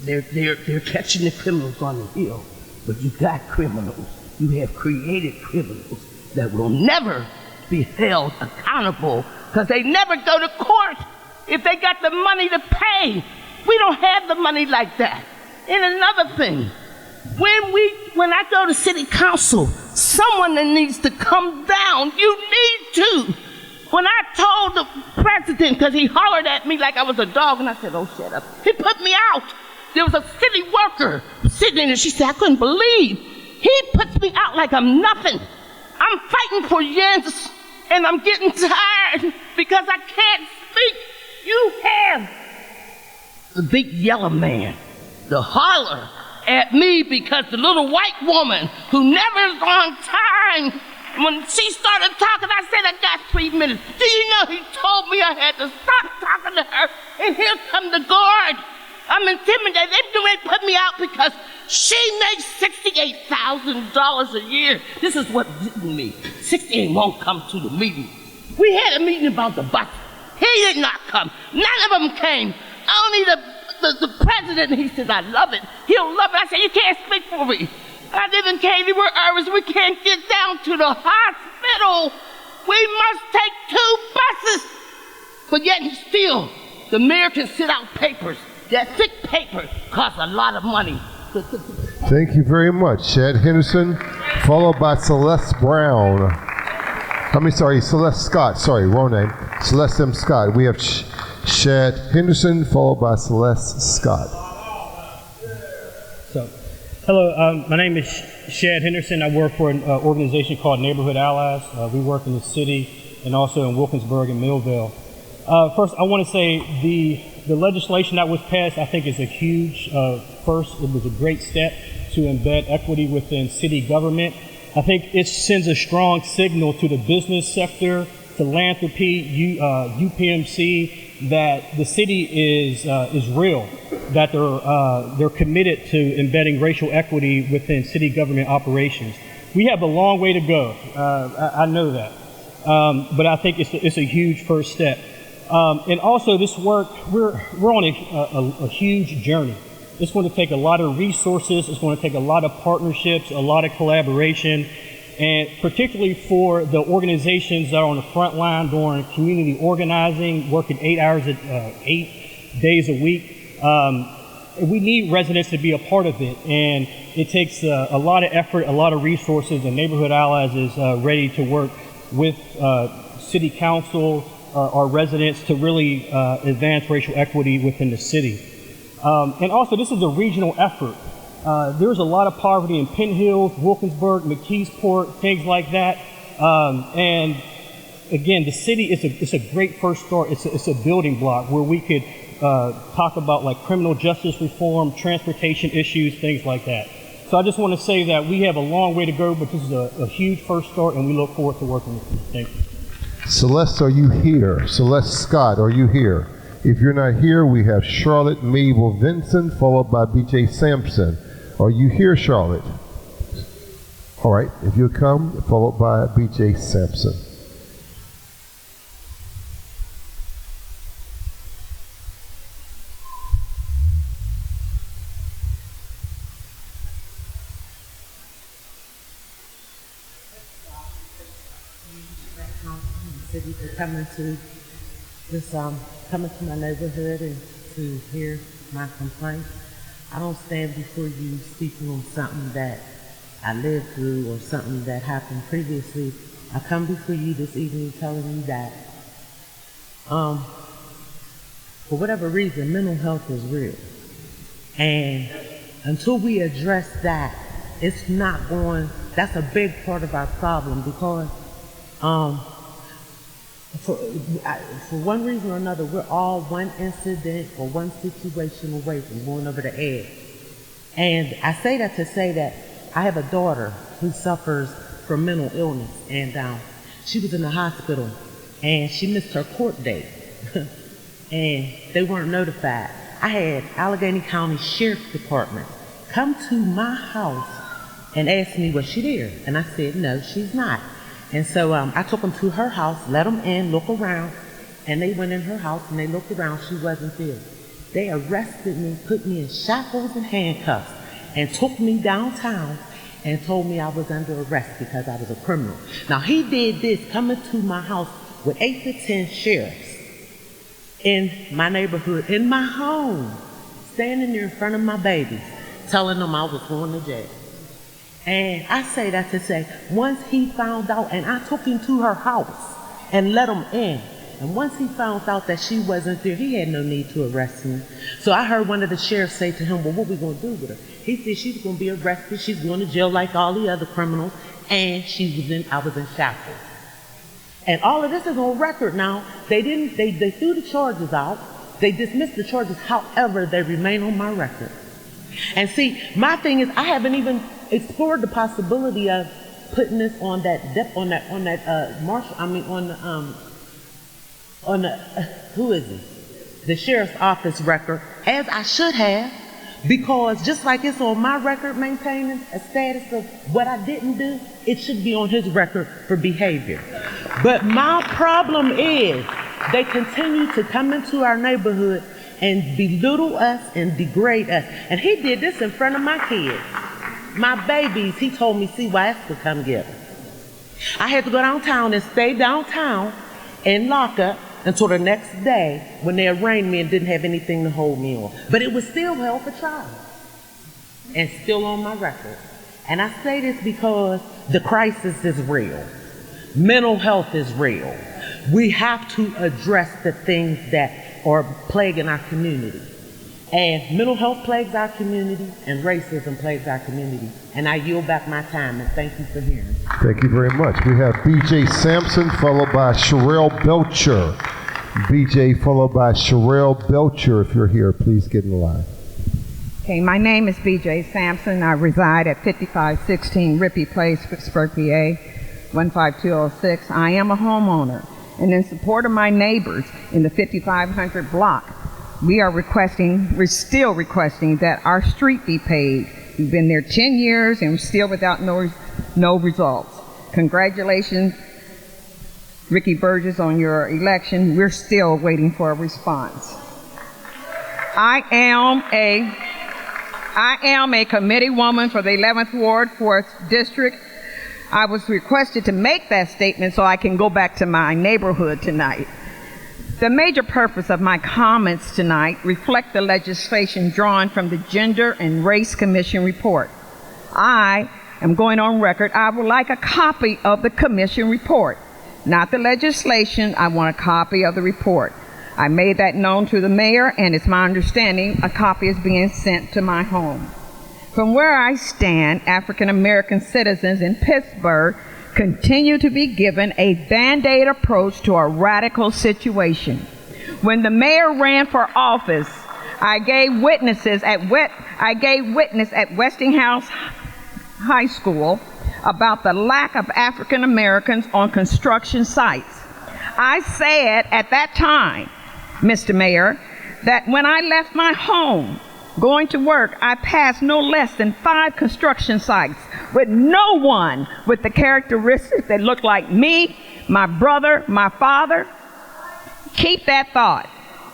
They're catching the criminals on the hill, but you got criminals. You have created criminals that will never be held accountable because they never go to court if they got the money to pay. We don't have the money like that. And another thing, when I go to city council, someone that needs to come down, you need to. When I told the president, because he hollered at me like I was a dog, and I said, oh, shut up. He put me out. There was a city worker sitting there, and she said, I couldn't believe. He puts me out like I'm nothing. I'm fighting for Jens, and I'm getting tired because I can't speak. You have the big yellow man, the holler at me because the little white woman who never is on time, when she started talking, I said, I got 3 minutes. Do you know he told me I had to stop talking to her, and here come the guard. I'm intimidated. They put me out because she makes $68,000 a year. This is what did me. 68 won't come to the meeting. We had a meeting about the bus. He did not come. None of them came. Only the president, he said, I love it. He'll love it. I said, you can't speak for me. I live in Katy, we're Irish. We can't get down to the hospital. We must take 2 buses. But yet and still, the mayor can sit out papers. That thick paper costs a lot of money. Thank you very much, Shad Henderson, followed by Celeste Brown. Celeste Scott. Sorry, wrong name. Celeste M. Scott. We have Shad Henderson, followed by Celeste Scott. So, hello, my name is Shad Henderson. I work for an organization called Neighborhood Allies. We work in the city and also in Wilkinsburg and Millville. First, I want to say the legislation that was passed, I think, is a huge first. It was a great step to embed equity within city government. I think it sends a strong signal to the business sector, philanthropy, UPMC, that the city is real, that they're committed to embedding racial equity within city government operations. We have a long way to go. I know that, but I think it's a huge first step. And also this work, we're on a huge journey. It's going to take a lot of resources. It's going to take a lot of partnerships, a lot of collaboration, and particularly for the organizations that are on the front line doing community organizing, working 8 days a week. We need residents to be a part of it, and it takes a lot of effort, a lot of resources, and Neighborhood Allies is ready to work with City Council, our residents, to really advance racial equity within the city. And also, this is a regional effort. There's a lot of poverty in Penn Hills, Wilkinsburg, McKeesport, things like that. And again, the city it's a great first start. It's a building block where we could talk about like criminal justice reform, transportation issues, things like that. So I just want to say that we have a long way to go, but this is a huge first start, and we look forward to working with you. Thank you. Celeste, are you here? Celeste Scott, are you here? If you're not here, we have Charlotte Mabel Vincent, followed by BJ Sampson. Are you here, Charlotte? All right, if you'll come, followed by B.J. Sampson. City for coming to this coming to my neighborhood and to hear my complaints. I don't stand before you speaking on something that I lived through or something that happened previously. I come before you this evening telling you that for whatever reason, mental health is real. And until we address that, it's not going, that's a big part of our problem because for one reason or another, we're all one incident or one situation away from going over the edge. And I say that to say that I have a daughter who suffers from mental illness, and she was in the hospital, and she missed her court date, and they weren't notified. I had Allegheny County Sheriff's Department come to my house and ask me, was she there? And I said, no, she's not. And so I took them to her house, let them in, look around, and they went in her house and they looked around, she wasn't there. They arrested me, put me in shackles and handcuffs, and took me downtown and told me I was under arrest because I was a criminal. Now he did this coming to my house with 8 to 10 sheriffs in my neighborhood, in my home, standing there in front of my babies, telling them I was going to jail. And I say that to say, once he found out, and I took him to her house and let him in, and once he found out that she wasn't there, he had no need to arrest me. So I heard one of the sheriffs say to him, well, what are we going to do with her? He said she's going to be arrested, she's going to jail like all the other criminals, and I was in shackles. And all of this is on record now. They threw the charges out, they dismissed the charges, however, they remain on my record. And see, my thing is, I haven't even explored the possibility of putting this on the sheriff's office record, as I should have, because just like it's on my record maintaining a status of what I didn't do, it should be on his record for behavior. But my problem is they continue to come into our neighborhood and belittle us and degrade us. And he did this in front of my kids. My babies, he told me CYS would come get them. I had to go downtown and stay downtown and lock up until the next day when they arraigned me and didn't have anything to hold me on. But it was still held for trial and still on my record. And I say this because the crisis is real. Mental health is real. We have to address the things that are plaguing our community. And mental health plagues our community, and racism plagues our community. And I yield back my time, and thank you for hearing. Thank you very much. We have B.J. Sampson, followed by Sherelle Belcher. B.J. followed by Sherelle Belcher. If you're here, please get in line. Okay, my name is B.J. Sampson. I reside at 5516 Rippey Place, Pittsburgh, PA, 15206. I am a homeowner. And in support of my neighbors in the 5500 block, we're still requesting that our street be paved. We've been there 10 years and we're still without no results. Congratulations, Ricky Burgess, on your election. We're still waiting for a response. I am a committee woman for the 11th Ward, 4th District. I was requested to make that statement so I can go back to my neighborhood tonight. The major purpose of my comments tonight reflect the legislation drawn from the Gender and Race Commission report. I am going on record. I would like a copy of the commission report. Not the legislation, I want a copy of the report. I made that known to the mayor, and it's my understanding a copy is being sent to my home. From where I stand, African American citizens in Pittsburgh continue to be given a Band-Aid approach to a radical situation. When the mayor ran for office, I gave witness at Westinghouse High School about the lack of African Americans on construction sites. I said at that time, Mr. Mayor, that when I left my home, going to work, I passed no less than 5 construction sites with no one with the characteristics that looked like me, my brother, my father. Keep that thought.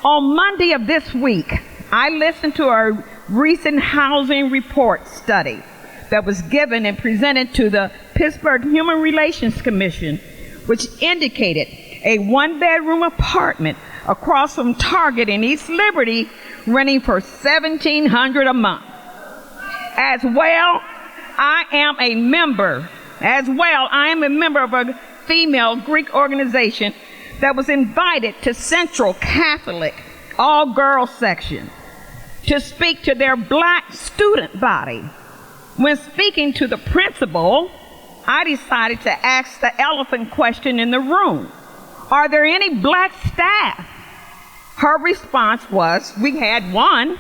On Monday of this week, I listened to a recent housing report study that was given and presented to the Pittsburgh Human Relations Commission, which indicated a 1-bedroom apartment across from Target in East Liberty renting for $1,700 a month. As well, I am a member of a female Greek organization that was invited to Central Catholic all-girls section to speak to their black student body. When speaking to the principal, I decided to ask the elephant question in the room. Are there any black staff? Her response was, we had one.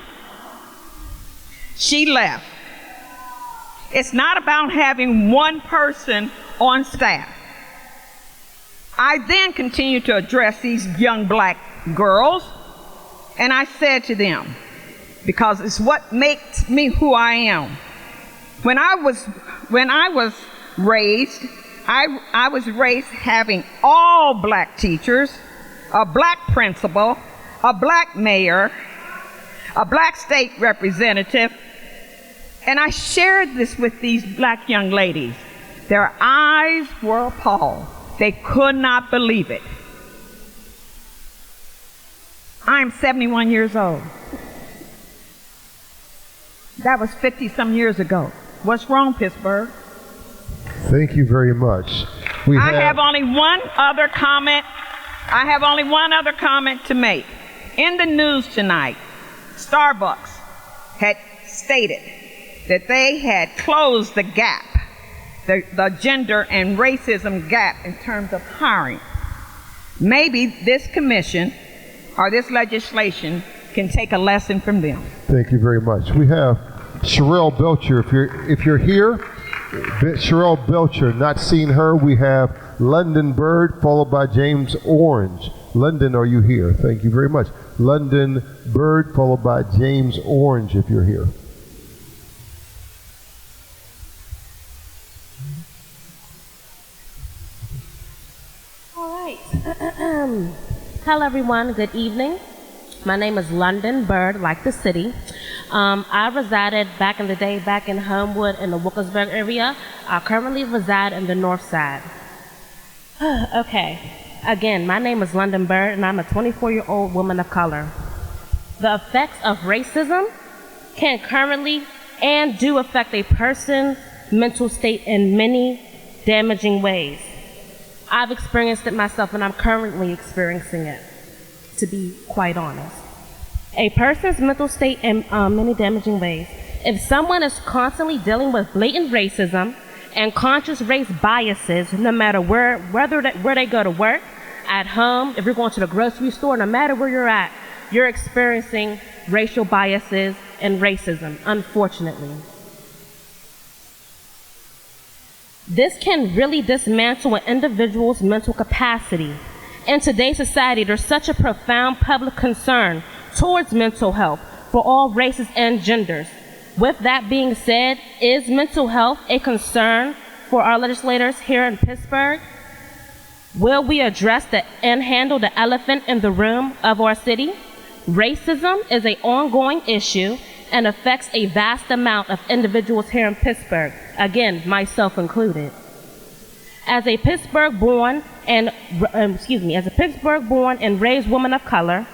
She left. It's not about having one person on staff. I then continued to address these young black girls, and I said to them, because it's what makes me who I am. When I was raised, I was raised having all black teachers, a black principal, a black mayor, a black state representative, and I shared this with these black young ladies. Their eyes were appalled. They could not believe it. I'm 71 years old. That was 50-some years ago. What's wrong, Pittsburgh? Thank you very much. I have only one other comment to make. In the news tonight, Starbucks had stated that they had closed the gap, the gender and racism gap in terms of hiring. Maybe this commission or this legislation can take a lesson from them. Thank you very much. We have Sherelle Belcher. If you're here, Sherelle Belcher, not seeing her, we have London Bird, followed by James Orange. London, are you here? Thank you very much. London Bird, followed by James Orange, if you're here. All right. Hello, everyone. Good evening. My name is London Bird, like the city. I resided back in the day, back in Homewood in the Wilkinsburg area. I currently reside in the North Side. Okay. Again, my name is London Bird, and I'm a 24-year-old woman of color. The effects of racism can currently and do affect a person's mental state in many damaging ways. I've experienced it myself, and I'm currently experiencing it, to be quite honest. A person's mental state in many damaging ways. If someone is constantly dealing with blatant racism and conscious race biases, no matter where they go to work, at home, if you're going to the grocery store, no matter where you're at, you're experiencing racial biases and racism, unfortunately. This can really dismantle an individual's mental capacity. In today's society, there's such a profound public concern towards mental health for all races and genders. With that being said, is mental health a concern for our legislators here in Pittsburgh? Will we address and handle the elephant in the room of our city? Racism is an ongoing issue and affects a vast amount of individuals here in Pittsburgh, again, myself included. As a Pittsburgh-born and raised woman of color,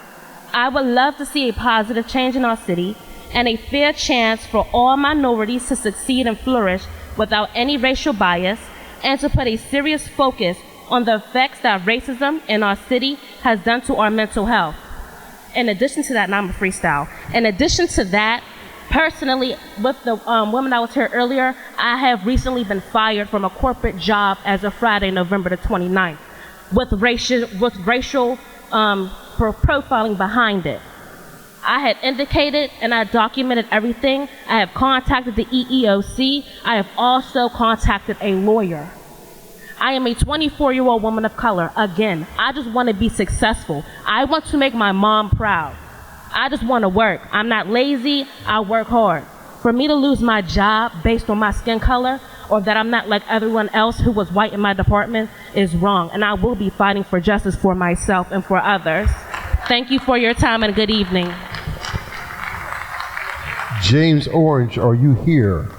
I would love to see a positive change in our city and a fair chance for all minorities to succeed and flourish without any racial bias, and to put a serious focus on the effects that racism in our city has done to our mental health. In addition to that, and I'm a freestyle, in addition to that, personally, with the woman I was here earlier, I have recently been fired from a corporate job as of Friday, November the 29th, with racial profiling behind it. I had indicated and I documented everything. I have contacted the EEOC. I have also contacted a lawyer. I am a 24-year-old woman of color. Again, I just want to be successful. I want to make my mom proud. I just want to work. I'm not lazy. I work hard. For me to lose my job based on my skin color, or that I'm not like everyone else who was white in my department, is wrong. And I will be fighting for justice for myself and for others. Thank you for your time and good evening. James Orange, are you here?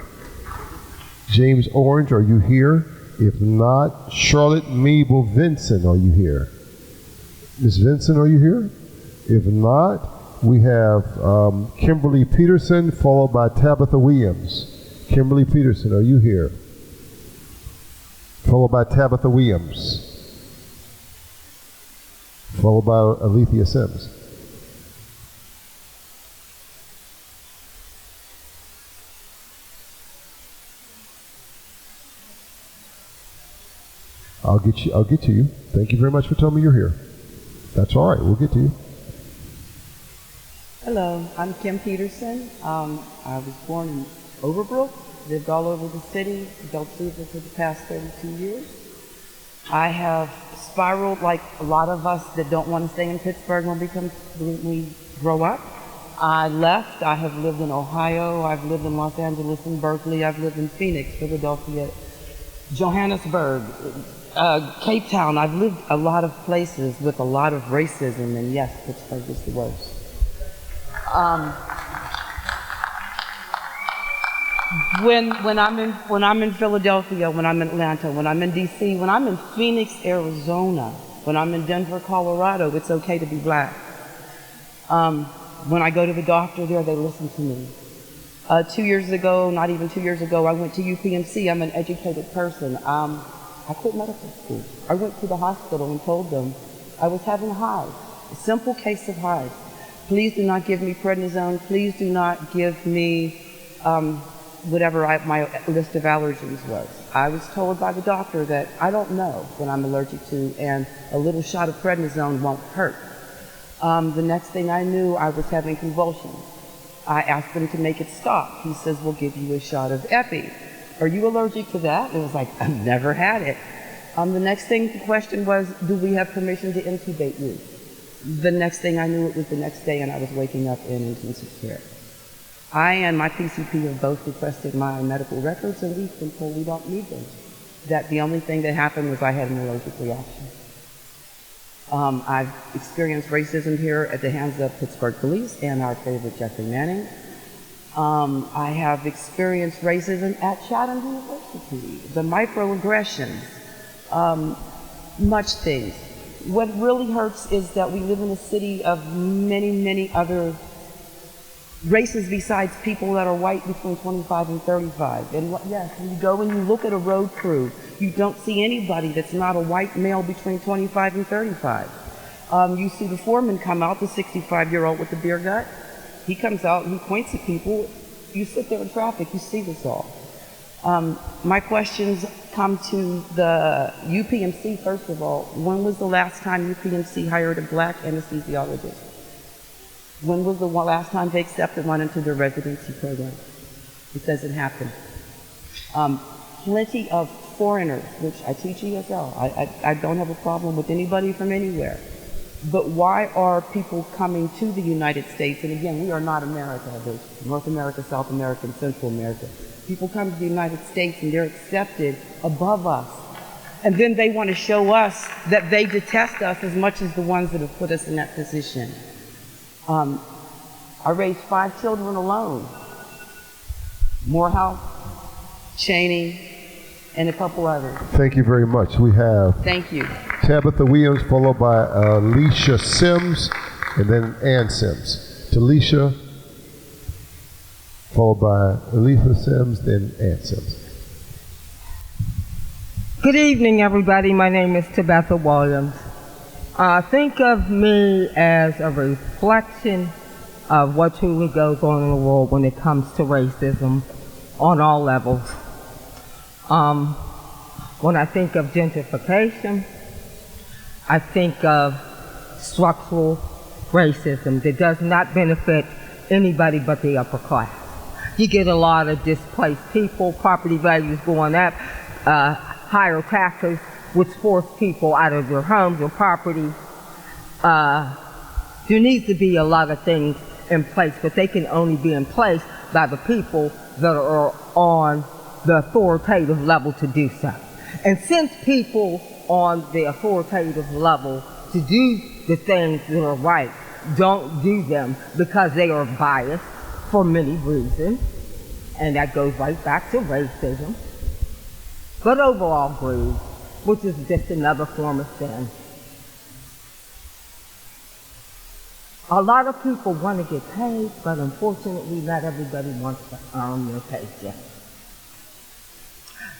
James Orange, are you here? If not, Charlotte Mabel Vincent, are you here? Ms. Vincent, are you here? If not, we have Kimberly Peterson, followed by Tabitha Williams. Kimberly Peterson, are you here? Followed by Tabitha Williams. Followed by Alethea Sims. I'll get to you. Thank you very much for telling me you're here. That's all right. We'll get to you. Hello, I'm Kim Peterson. I was born in Overbrook, lived all over the city, adult fever for the past 32 years. I have spiraled like a lot of us that don't want to stay in Pittsburgh when we grow up. I left. I have lived in Ohio. I've lived in Los Angeles and Berkeley. I've lived in Phoenix, Philadelphia, Johannesburg, Cape Town. I've lived a lot of places with a lot of racism, and yes, Pittsburgh is the worst. When I'm in Philadelphia, when I'm in Atlanta, when I'm in DC, when I'm in Phoenix, Arizona, when I'm in Denver, Colorado, it's okay to be black. When I go to the doctor there, they listen to me. 2 years ago, not even 2 years ago, I went to UPMC. I'm an educated person. I quit medical school. I went to the hospital and told them I was having hives, a simple case of hives. Please do not give me prednisone. Please do not give me whatever my list of allergies was. I was told by the doctor that I don't know what I'm allergic to, and a little shot of prednisone won't hurt. The next thing I knew, I was having convulsions. I asked him to make it stop. He says, we'll give you a shot of Epi. Are you allergic to that? And it was like, I've never had it. The next thing, the question was, do we have permission to intubate you? The next thing I knew, it was the next day, and I was waking up in intensive care. I and my PCP have both requested my medical records, and we've been told we don't need them. That the only thing that happened was I had an allergic reaction. I've experienced racism here at the hands of Pittsburgh police and our favorite Jeffrey Manning. I have experienced racism at Chatham University, the microaggressions, much things. What really hurts is that we live in a city of many, many other races besides people that are white between 25 and 35. And yes, when you go and you look at a road crew, you don't see anybody that's not a white male between 25 and 35. You see the foreman come out, the 65-year-old with the beer gut. He comes out and he points at people. You sit there in traffic, you see this all. My questions come to the UPMC, first of all. When was the last time UPMC hired a black anesthesiologist? When was the last time they accepted one into their residency program? It doesn't happen. Plenty of foreigners, which I teach ESL. I don't have a problem with anybody from anywhere. But why are people coming to the United States? And again, we are not America. There's North America, South America, and Central America. People come to the United States and they're accepted above us. And then they want to show us that they detest us as much as the ones that have put us in that position. I raised 5 children alone. Morehouse, Cheney, and a couple others. Thank you very much. We have Thank you. Tabitha Williams, followed by Alicia Sims, and then Ann Sims. Talisha, followed by Alicia Sims, then Ann Sims. Good evening, everybody. My name is Tabitha Williams. Think of me as a reflection of what truly goes on in the world when it comes to racism on all levels. When I think of gentrification, I think of structural racism that does not benefit anybody but the upper class. You get a lot of displaced people, property values going up, higher taxes, which force people out of their homes or property. There needs to be a lot of things in place, but they can only be in place by the people that are on the authoritative level to do so. And since people on the authoritative level to do the things that are right don't do them because they are biased for many reasons, and that goes right back to racism, but overall greed, which is just another form of sin. A lot of people want to get paid, but unfortunately not everybody wants to earn their paycheck.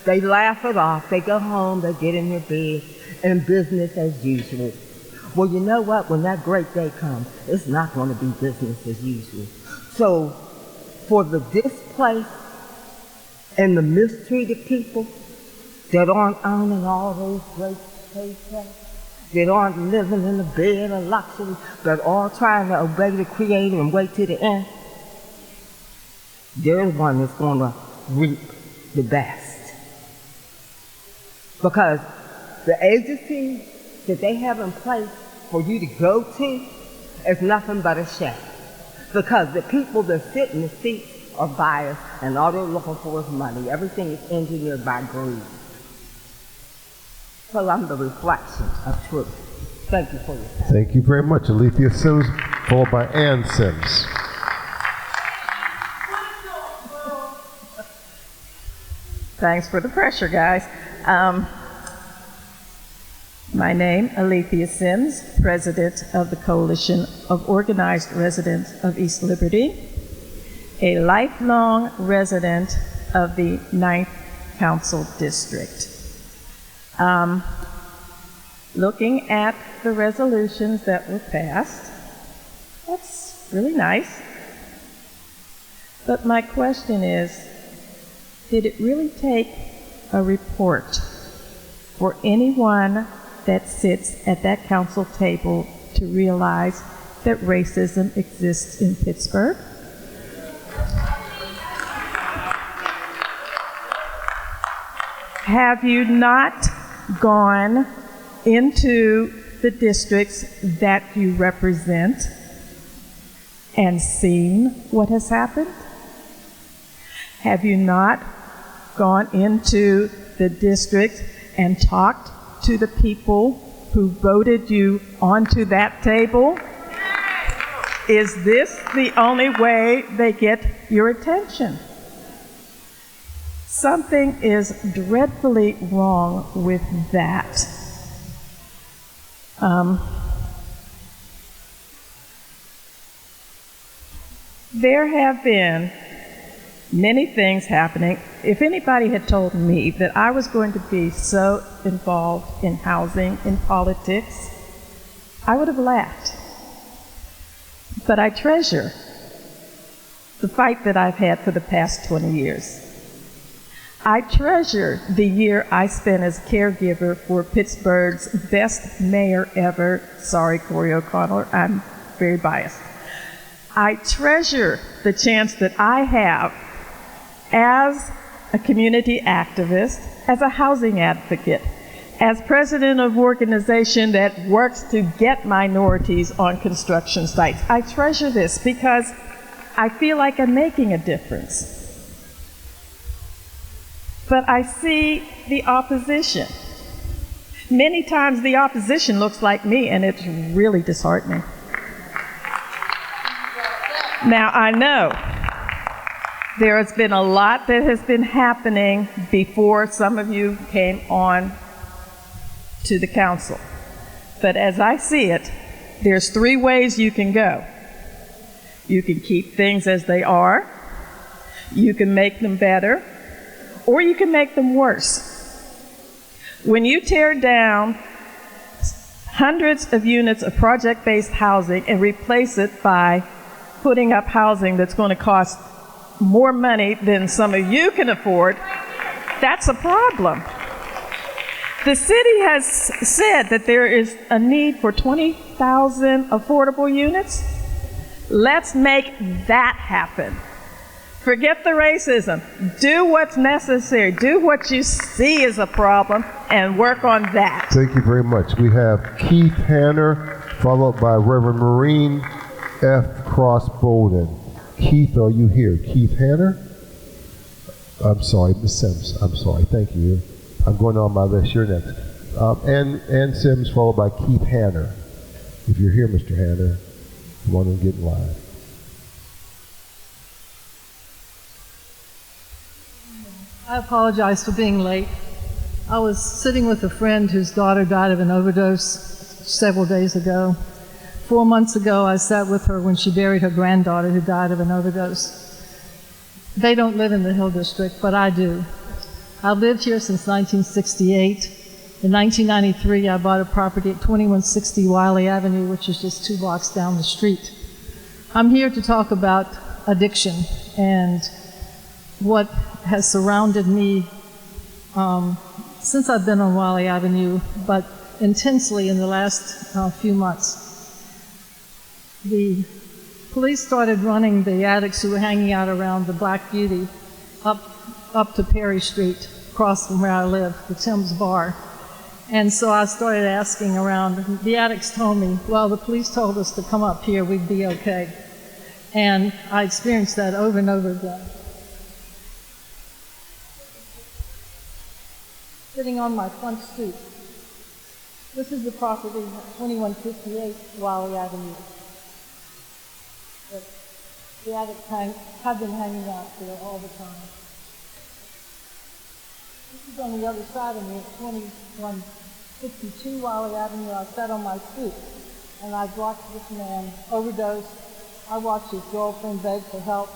They laugh it off, they go home, they get in their bed, and business as usual. Well, you know what? When that great day comes, it's not going to be business as usual. So, for the displaced and the mistreated people that aren't earning all those great paychecks, that aren't living in a bed of luxury, that are trying to obey the Creator and wait to the end, they're the one that's going to reap the best. Because the agency that they have in place for you to go to is nothing but a shame. Because the people that sit in the seats are biased, and all they're looking for is money. Everything is engineered by greed. So I'm the reflection of truth. Thank you for your time. Thank you very much. Alethea Sims, followed by Ann Sims. Thanks for the pressure, guys. My name, Alethea Sims, President of the Coalition of Organized Residents of East Liberty, a lifelong resident of the 9th Council District. Looking at the resolutions that were passed, that's really nice. But my question is, did it really take a report for anyone that sits at that council table to realize that racism exists in Pittsburgh? Have you not gone into the districts that you represent and seen what has happened? Have you not gone into the districts and talked to the people who voted you onto that table? Is this the only way they get your attention? Something is dreadfully wrong with that. There have been many things happening. If anybody had told me that I was going to be so involved in housing, in politics, I would have laughed. But I treasure the fight that I've had for the past 20 years. I treasure the year I spent as caregiver for Pittsburgh's best mayor ever, sorry, Corey O'Connell, I'm very biased. I treasure the chance that I have as a community activist, as a housing advocate, as president of an organization that works to get minorities on construction sites. I treasure this because I feel like I'm making a difference. But I see the opposition. Many times the opposition looks like me, and it's really disheartening. Now, I know there has been a lot that has been happening before some of you came on to the council. But as I see it, there's 3 ways you can go. You can keep things as they are, you can make them better, or you can make them worse. When you tear down hundreds of units of project-based housing and replace it by putting up housing that's going to cost more money than some of you can afford, that's a problem. The city has said that there is a need for 20,000 affordable units. Let's make that happen. Forget the racism. Do what's necessary. Do what you see as a problem and work on that. Thank you very much. We have Keith Hanner, followed by Reverend Maureen F. Cross Bolden. Keith, are you here? Keith Hanner? I'm sorry, Ms. Sims. I'm sorry. Thank you. I'm going on my list. You're next. Ann Sims, followed by Keith Hanner. If you're here, Mr. Hanner, come on and get in line. I apologize for being late. I was sitting with a friend whose daughter died of an overdose several days ago. 4 months ago, I sat with her when she buried her granddaughter who died of an overdose. They don't live in the Hill District, but I do. I've lived here since 1968. In 1993, I bought a property at 2160 Wiley Avenue, which is just 2 blocks down the street. I'm here to talk about addiction and what has surrounded me since I've been on Wiley Avenue, but intensely in the last few months. The police started running the addicts who were hanging out around the Black Beauty up to Perry Street, across from where I live, the Tim's Bar. And so I started asking around. The addicts told me, well, the police told us to come up here, we'd be okay. And I experienced that over and over again. Sitting on my front stoop. This is the property at 2158 Wiley Avenue. The addicts have been hanging out there all the time. This is on the other side of me at 2162 Wiley Avenue. I sat on my stoop and I watched this man overdose. I watched his girlfriend beg for help,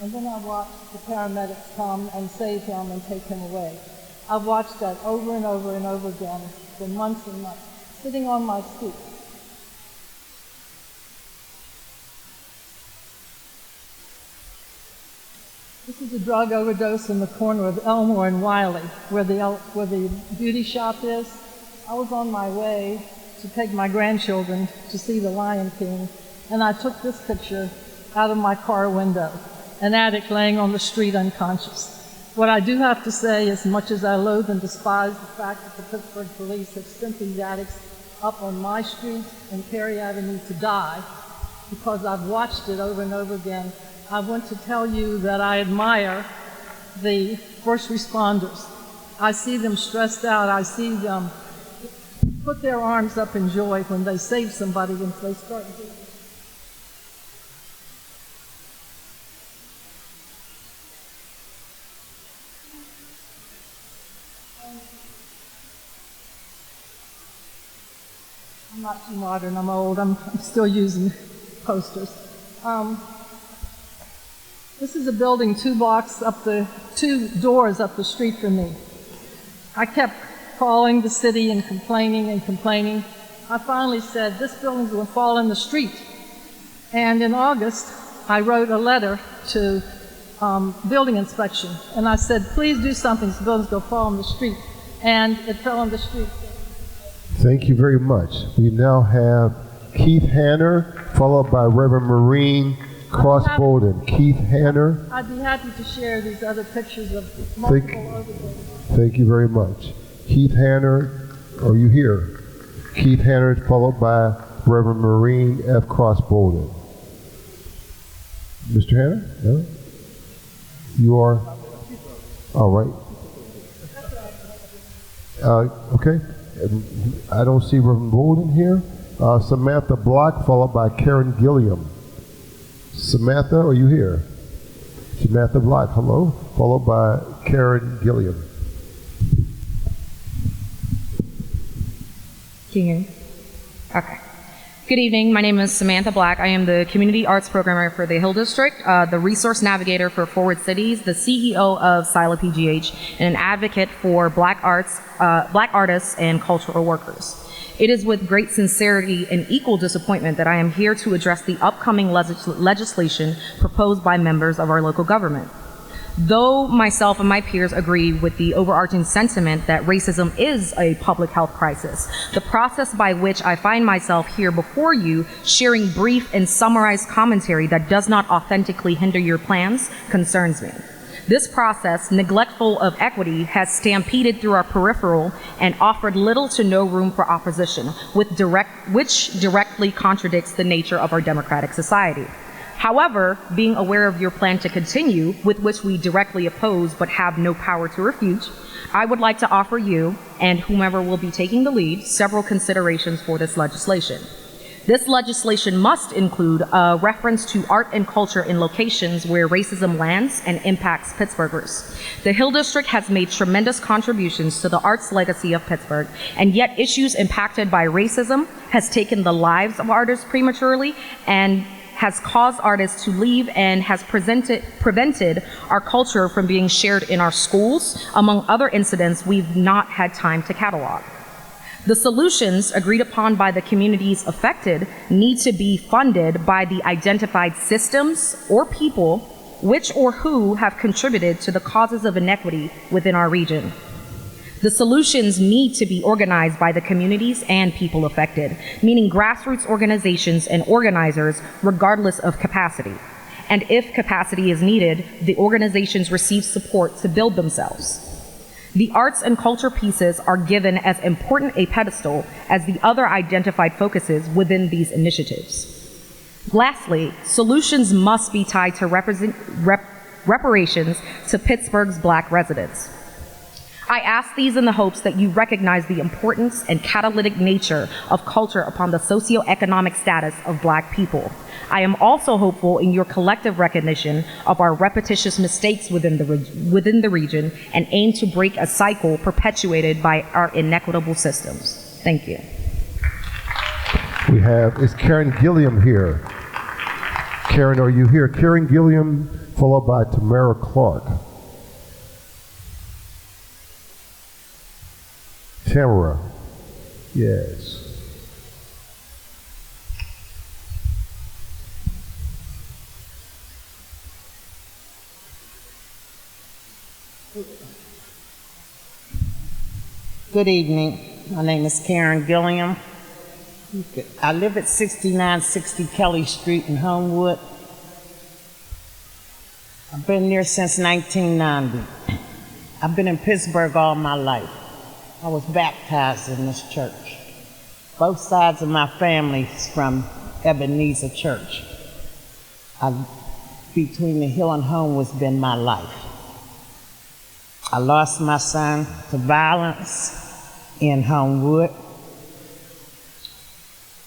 and then I watched the paramedics come and save him and take him away. I've watched that over and over and over again for months and months, sitting on my stoop. This is a drug overdose in the corner of Elmore and Wiley, where the beauty shop is. I was on my way to take my grandchildren to see The Lion King, and I took this picture out of my car window, an addict laying on the street unconscious. What I do have to say, as much as I loathe and despise the fact that the Pittsburgh police have sent these addicts up on my street and Perry Avenue to die, because I've watched it over and over again, I want to tell you that I admire the first responders. I see them stressed out. I see them put their arms up in joy when they save somebody and they start doing it. I'm not too modern, I'm old, I'm still using posters. This is a building 2 doors up the street from me. I kept calling the city and complaining and complaining. I finally said, this building's going to fall in the street. And in August, I wrote a letter to building inspection. And I said, please do something, this building's going to fall in the street. And it fell in the street. Thank you very much. We now have Keith Hanner, followed by Reverend Maureen Cross Bolden. Keith Hanner. I'd be happy to share these other pictures of multiple overdoses. Thank you very much. Keith Hanner, are you here? Keith Hanner, followed by Reverend Maureen F. Cross Bolden. Mr. Hanner? No? You are? All right. Okay. I don't see Reverend Bolden here. Samantha Block, followed by Karen Gilliam. Samantha, are you here? Samantha Block, hello, followed by Karen Gilliam. Can you hear me? Okay. Good evening. My name is Samantha Black. I am the Community Arts Programmer for the Hill District, the Resource Navigator for Forward Cities, the CEO of SILA PGH, and an advocate for Black artists and cultural workers. It is with great sincerity and equal disappointment that I am here to address the upcoming legislation proposed by members of our local government. Though myself and my peers agree with the overarching sentiment that racism is a public health crisis, the process by which I find myself here before you sharing brief and summarized commentary that does not authentically hinder your plans concerns me. This process, neglectful of equity, has stampeded through our peripheral and offered little to no room for opposition, which directly contradicts the nature of our democratic society. However, being aware of your plan to continue, with which we directly oppose but have no power to refute, I would like to offer you, and whomever will be taking the lead, several considerations for this legislation. This legislation must include a reference to art and culture in locations where racism lands and impacts Pittsburghers. The Hill District has made tremendous contributions to the arts legacy of Pittsburgh, and yet issues impacted by racism has taken the lives of artists prematurely and has caused artists to leave and has prevented our culture from being shared in our schools, among other incidents we've not had time to catalog. The solutions agreed upon by the communities affected need to be funded by the identified systems or people which or who have contributed to the causes of inequity within our region. The solutions need to be organized by the communities and people affected, meaning grassroots organizations and organizers regardless of capacity. And if capacity is needed, the organizations receive support to build themselves. The arts and culture pieces are given as important a pedestal as the other identified focuses within these initiatives. Lastly, solutions must be tied to reparations to Pittsburgh's Black residents. I ask these in the hopes that you recognize the importance and catalytic nature of culture upon the socioeconomic status of Black people. I am also hopeful in your collective recognition of our repetitious mistakes within the region and aim to break a cycle perpetuated by our inequitable systems. Thank you. Is Karen Gilliam here? Karen, are you here? Karen Gilliam, followed by Tamara Clark. Tamara, yes. Good evening. My name is Karen Gilliam. I live at 6960 Kelly Street in Homewood. I've been there since 1990. I've been in Pittsburgh all my life. I was baptized in this church. Both sides of my family's from Ebenezer Church. Between the Hill and Homewood's been my life. I lost my son to violence in Homewood.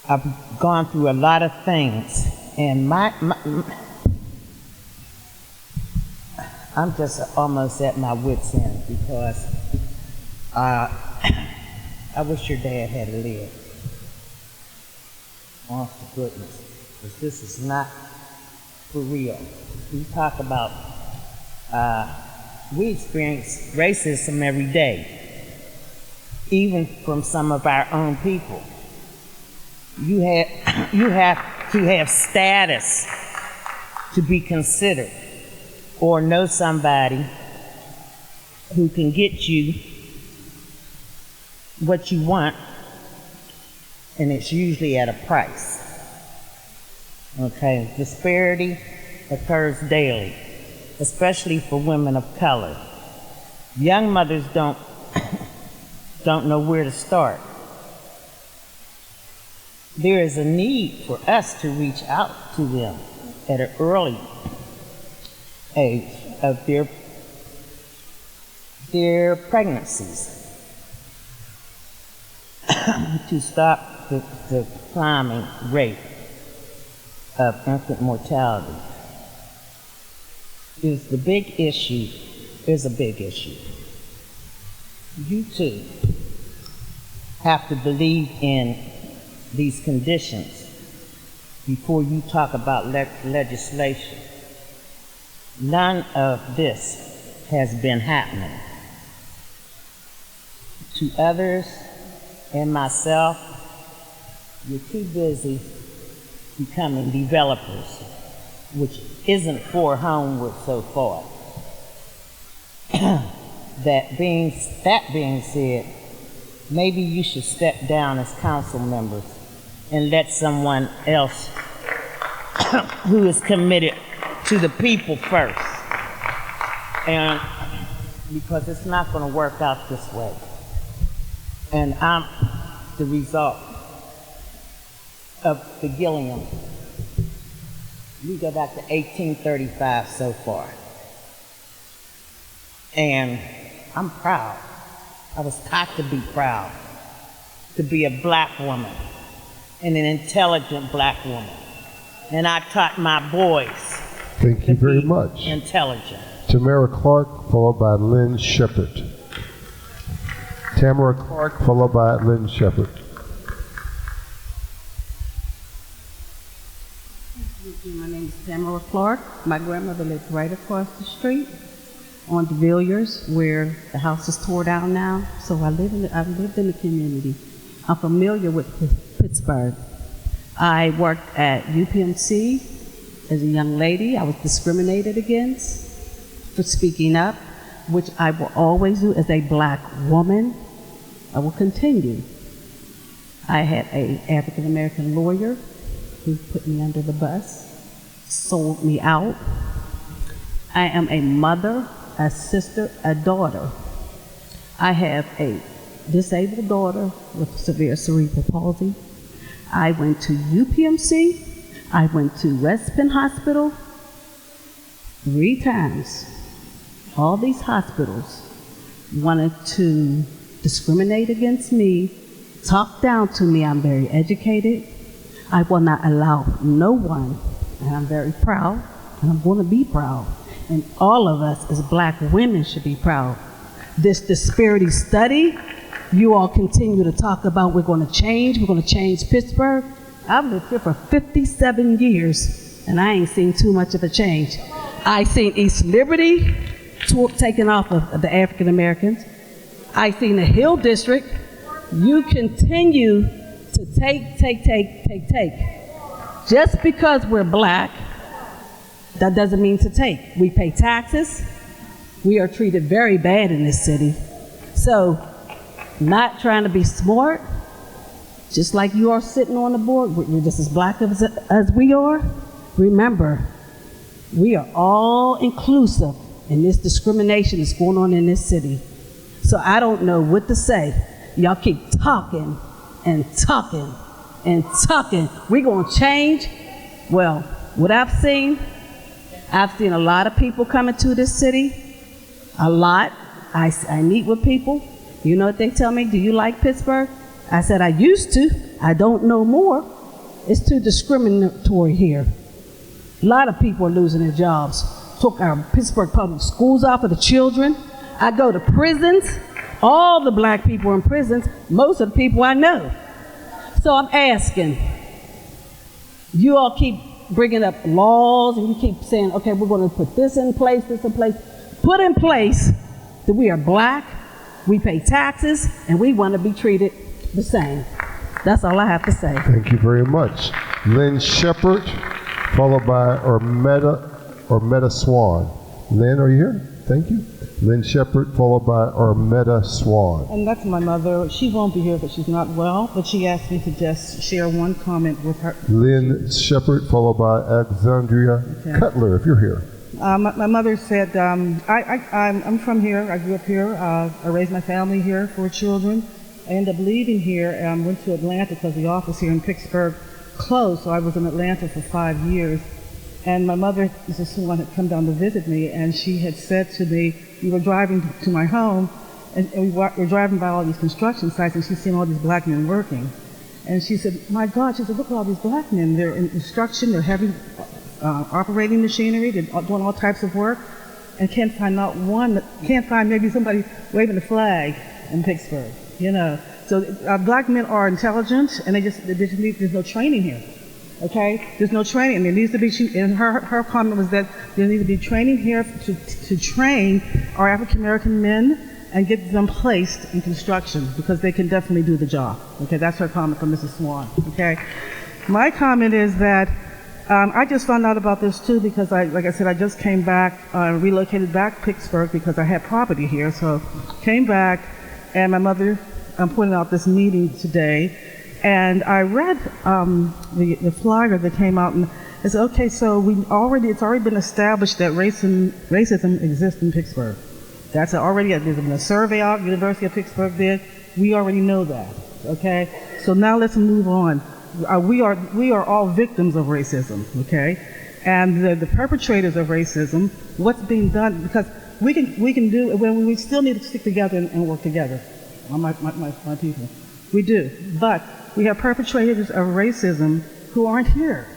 I've gone through a lot of things, and I'm just almost at my wit's end because I wish your dad had lived. Oh, for goodness, because this is not for real. We talk about, we experience racism every day, even from some of our own people. You have to have status to be considered, or know somebody who can get you what you want, and it's usually at a price. Okay, disparity occurs daily, especially for women of color. Young mothers don't know where to start. There is a need for us to reach out to them at an early age of their pregnancies to stop the climbing rate of infant mortality. Is a big issue. You too have to believe in these conditions before you talk about legislation. None of this has been happening. To others and myself, you're too busy becoming developers, which isn't for Homewood so far. That being said, maybe you should step down as council members and let someone else who is committed to the people first And because it's not going to work out this way. And I'm the result of the Gilliam. We go back to 1835 so far. And I'm proud. I was taught to be proud, to be a black woman and an intelligent black woman. And I taught my boys Thank you very much. intelligent. Tamara Clark, followed by Lynn Shepard. Tamara Clark, followed by Lynn Shepard. My name is Tamara Clark. My grandmother lived right across the street on De Villiers, where the house is tore down now. So I've lived in the community. I'm familiar with Pittsburgh. I worked at UPMC as a young lady. I was discriminated against for speaking up, which I will always do as a black woman. I will continue. I had an African American lawyer who put me under the bus, sold me out. I am a mother, a sister, a daughter. I have a disabled daughter with severe cerebral palsy. I went to UPMC. I went to West Penn Hospital 3 times. All these hospitals wanted to discriminate against me, talk down to me. I'm very educated. I will not allow no one, and I'm very proud, and I'm going to be proud, and all of us as black women should be proud. This disparity study, you all continue to talk about we're going to change Pittsburgh. I've lived here for 57 years, and I ain't seen too much of a change. I seen East Liberty taken off of the African Americans. I seen the Hill District. You continue to take. Just because we're black, that doesn't mean to take. We pay taxes. We are treated very bad in this city. So, not trying to be smart, just like you are sitting on the board, we're just as black as we are. Remember, we are all inclusive, and this discrimination is going on in this city. So I don't know what to say. Y'all keep talking and talking and talking. We're going to change. Well, what I've seen a lot of people coming to this city. A lot. I meet with people. You know what they tell me? Do you like Pittsburgh? I said, I used to. I don't know more. It's too discriminatory here. A lot of people are losing their jobs. Took our Pittsburgh public schools out for the children. I go to prisons. All the black people are in prisons. Most of the people I know. So I'm asking, you all keep bringing up laws and you keep saying, okay, we're going to put this in place, Put in place that we are black, we pay taxes, and we want to be treated the same. That's all I have to say. Thank you very much. Lynn Shepard, followed by Ormetta Swan. Lynn, are you here? Thank you. Lynn Shepard, followed by Ormetta Swan. And that's my mother. She won't be here, but she's not well. But she asked me to just share one comment with her. Lynn Shepard, followed by Alexandria Cutler, if you're here. My mother said, I'm from here. I grew up here. I raised my family here, 4 children. I ended up leaving here and went to Atlanta because the office here in Pittsburgh closed. So I was in Atlanta for 5 years. And my mother, Mrs. Swan, had come down to visit me, and she had said to me, we were driving to my home, and we were driving by all these construction sites, and she's seen all these black men working. And she said, my God, she said, look at all these black men. They're in construction, they're heavy operating machinery, they're doing all types of work, and can't find maybe somebody waving a flag in Pittsburgh, you know. So black men are intelligent, and there's no training here. Okay, there's no training. There needs to be. And her comment was that there needs to be training here to train our African American men and get them placed in construction because they can definitely do the job. Okay, that's her comment from Mrs. Swan. Okay, my comment is that I just found out about this too because like I said, I just came back, relocated back to Pittsburgh because I had property here. So came back, and my mother pointed out this meeting today. And I read the flyer that came out, and It's okay, so it's already been established that racism exists in Pittsburgh. There's been a survey out, University of Pittsburgh did. We already know that, okay? So now let's move on. We are all victims of racism, okay? And the perpetrators of racism, what's being done, because we can do, when we still need to stick together and work together, my people. We do, but we have perpetrators of racism who aren't here,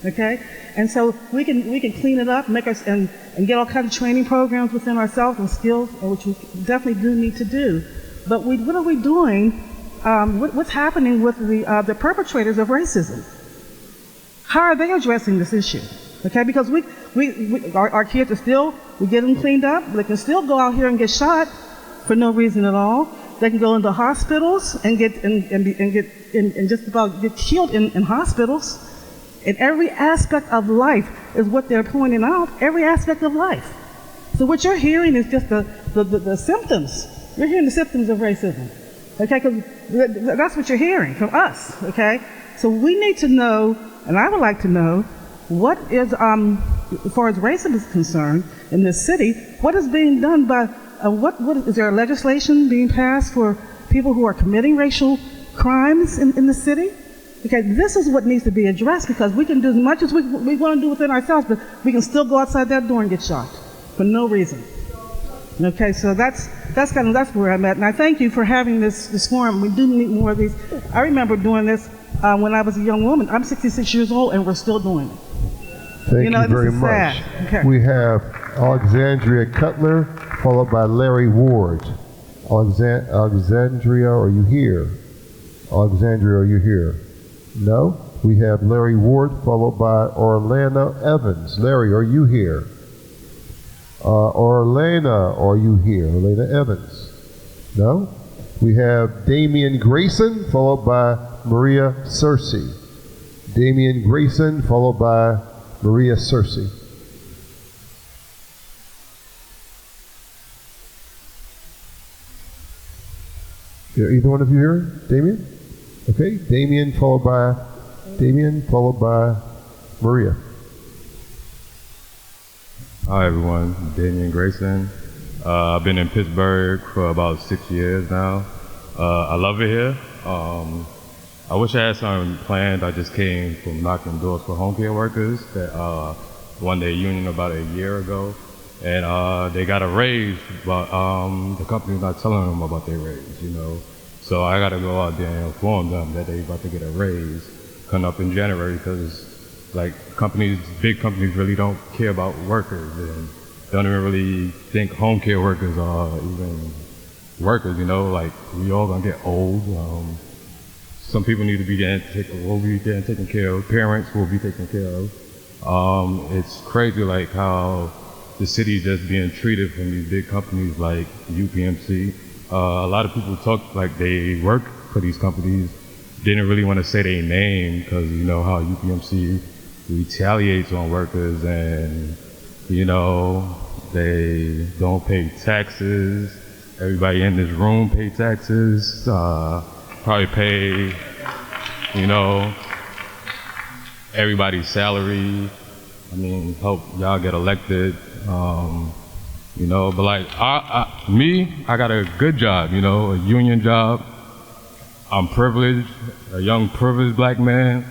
okay? And so we can clean it up, and get all kinds of training programs within ourselves and skills, which we definitely do need to do. But what are we doing? What's happening with the perpetrators of racism? How are they addressing this issue? Okay, because our kids we get them cleaned up. They can still go out here and get shot for no reason at all. They can go into hospitals and just about get killed in hospitals. And every aspect of life is what they're pointing out. Every aspect of life. So what you're hearing is just the symptoms. You're hearing the symptoms of racism. Okay, because that's what you're hearing from us. Okay, so we need to know, and I would like to know, what is, as far as racism is concerned in this city, what is being done by, is there legislation being passed for people who are committing racial crimes in the city? Okay, this is what needs to be addressed, because we can do as much as we want to do within ourselves, but we can still go outside that door and get shot for no reason. Okay, so that's where I'm at, and I thank you for having this forum. We do need more of these. I remember doing this when I was a young woman. I'm 66 years old, and we're still doing it. Thank you very much. Okay. We have Alexandria Cutler, followed by Larry Ward. Alexandria, are you here? Alexandria, are you here? No? We have Larry Ward, followed by Orlana Evans. Larry, are you here? Orlana, are you here? Orlana Evans. No? We have Damian Grayson, followed by Maria Searcy. Damian Grayson, followed by Maria Searcy. Are either one of you here? Damian? Okay, Damian followed by Maria. Hi everyone, Damian Grayson. I've been in Pittsburgh for about 6 years now. I love it here. I wish I had something planned. I just came from knocking doors for home care workers that won their union about a year ago. And they got a raise, but the company's not telling them about their raise, you know. So I gotta go out there and inform them that they about to get a raise coming up in January, because like big companies really don't care about workers and don't even really think home care workers are even workers, you know. Like, we all gonna get old. Some people need to be getting taken care of. Parents will be taken care of. It's crazy like how the city just being treated from these big companies like UPMC. A lot of people talk like they work for these companies, didn't really want to say their name because you know how UPMC retaliates on workers, and you know, they don't pay taxes. Everybody in this room pay taxes, probably pay, you know, everybody's salary. I mean, help y'all get elected. You know, but like I got a good job, you know, a union job. I'm privileged, a young privileged black man.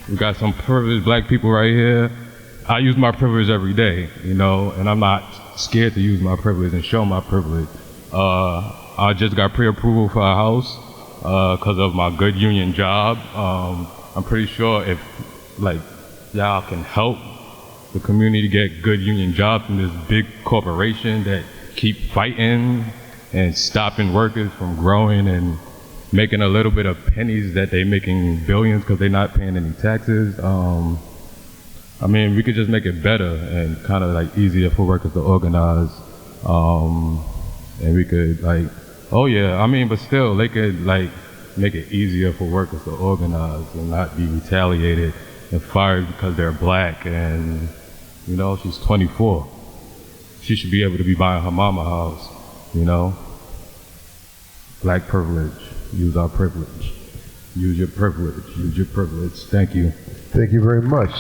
We got some privileged black people right here. I use my privilege every day, you know, and I'm not scared to use my privilege and show my privilege. I just got pre-approval for a house because of my good union job. I'm pretty sure if like y'all can help the community get good union jobs from this big corporation that keep fighting and stopping workers from growing and making a little bit of pennies that they making billions because they're not paying any taxes. I mean, we could just make it better and kind of like easier for workers to organize. And we could like, oh yeah, I mean, but still they could like make it easier for workers to organize and not be retaliated and fired because they're black. And you know, she's 24. She should be able to be buying her mama a house, you know? Black privilege. Use our privilege. Use your privilege. Use your privilege. Thank you. Thank you very much.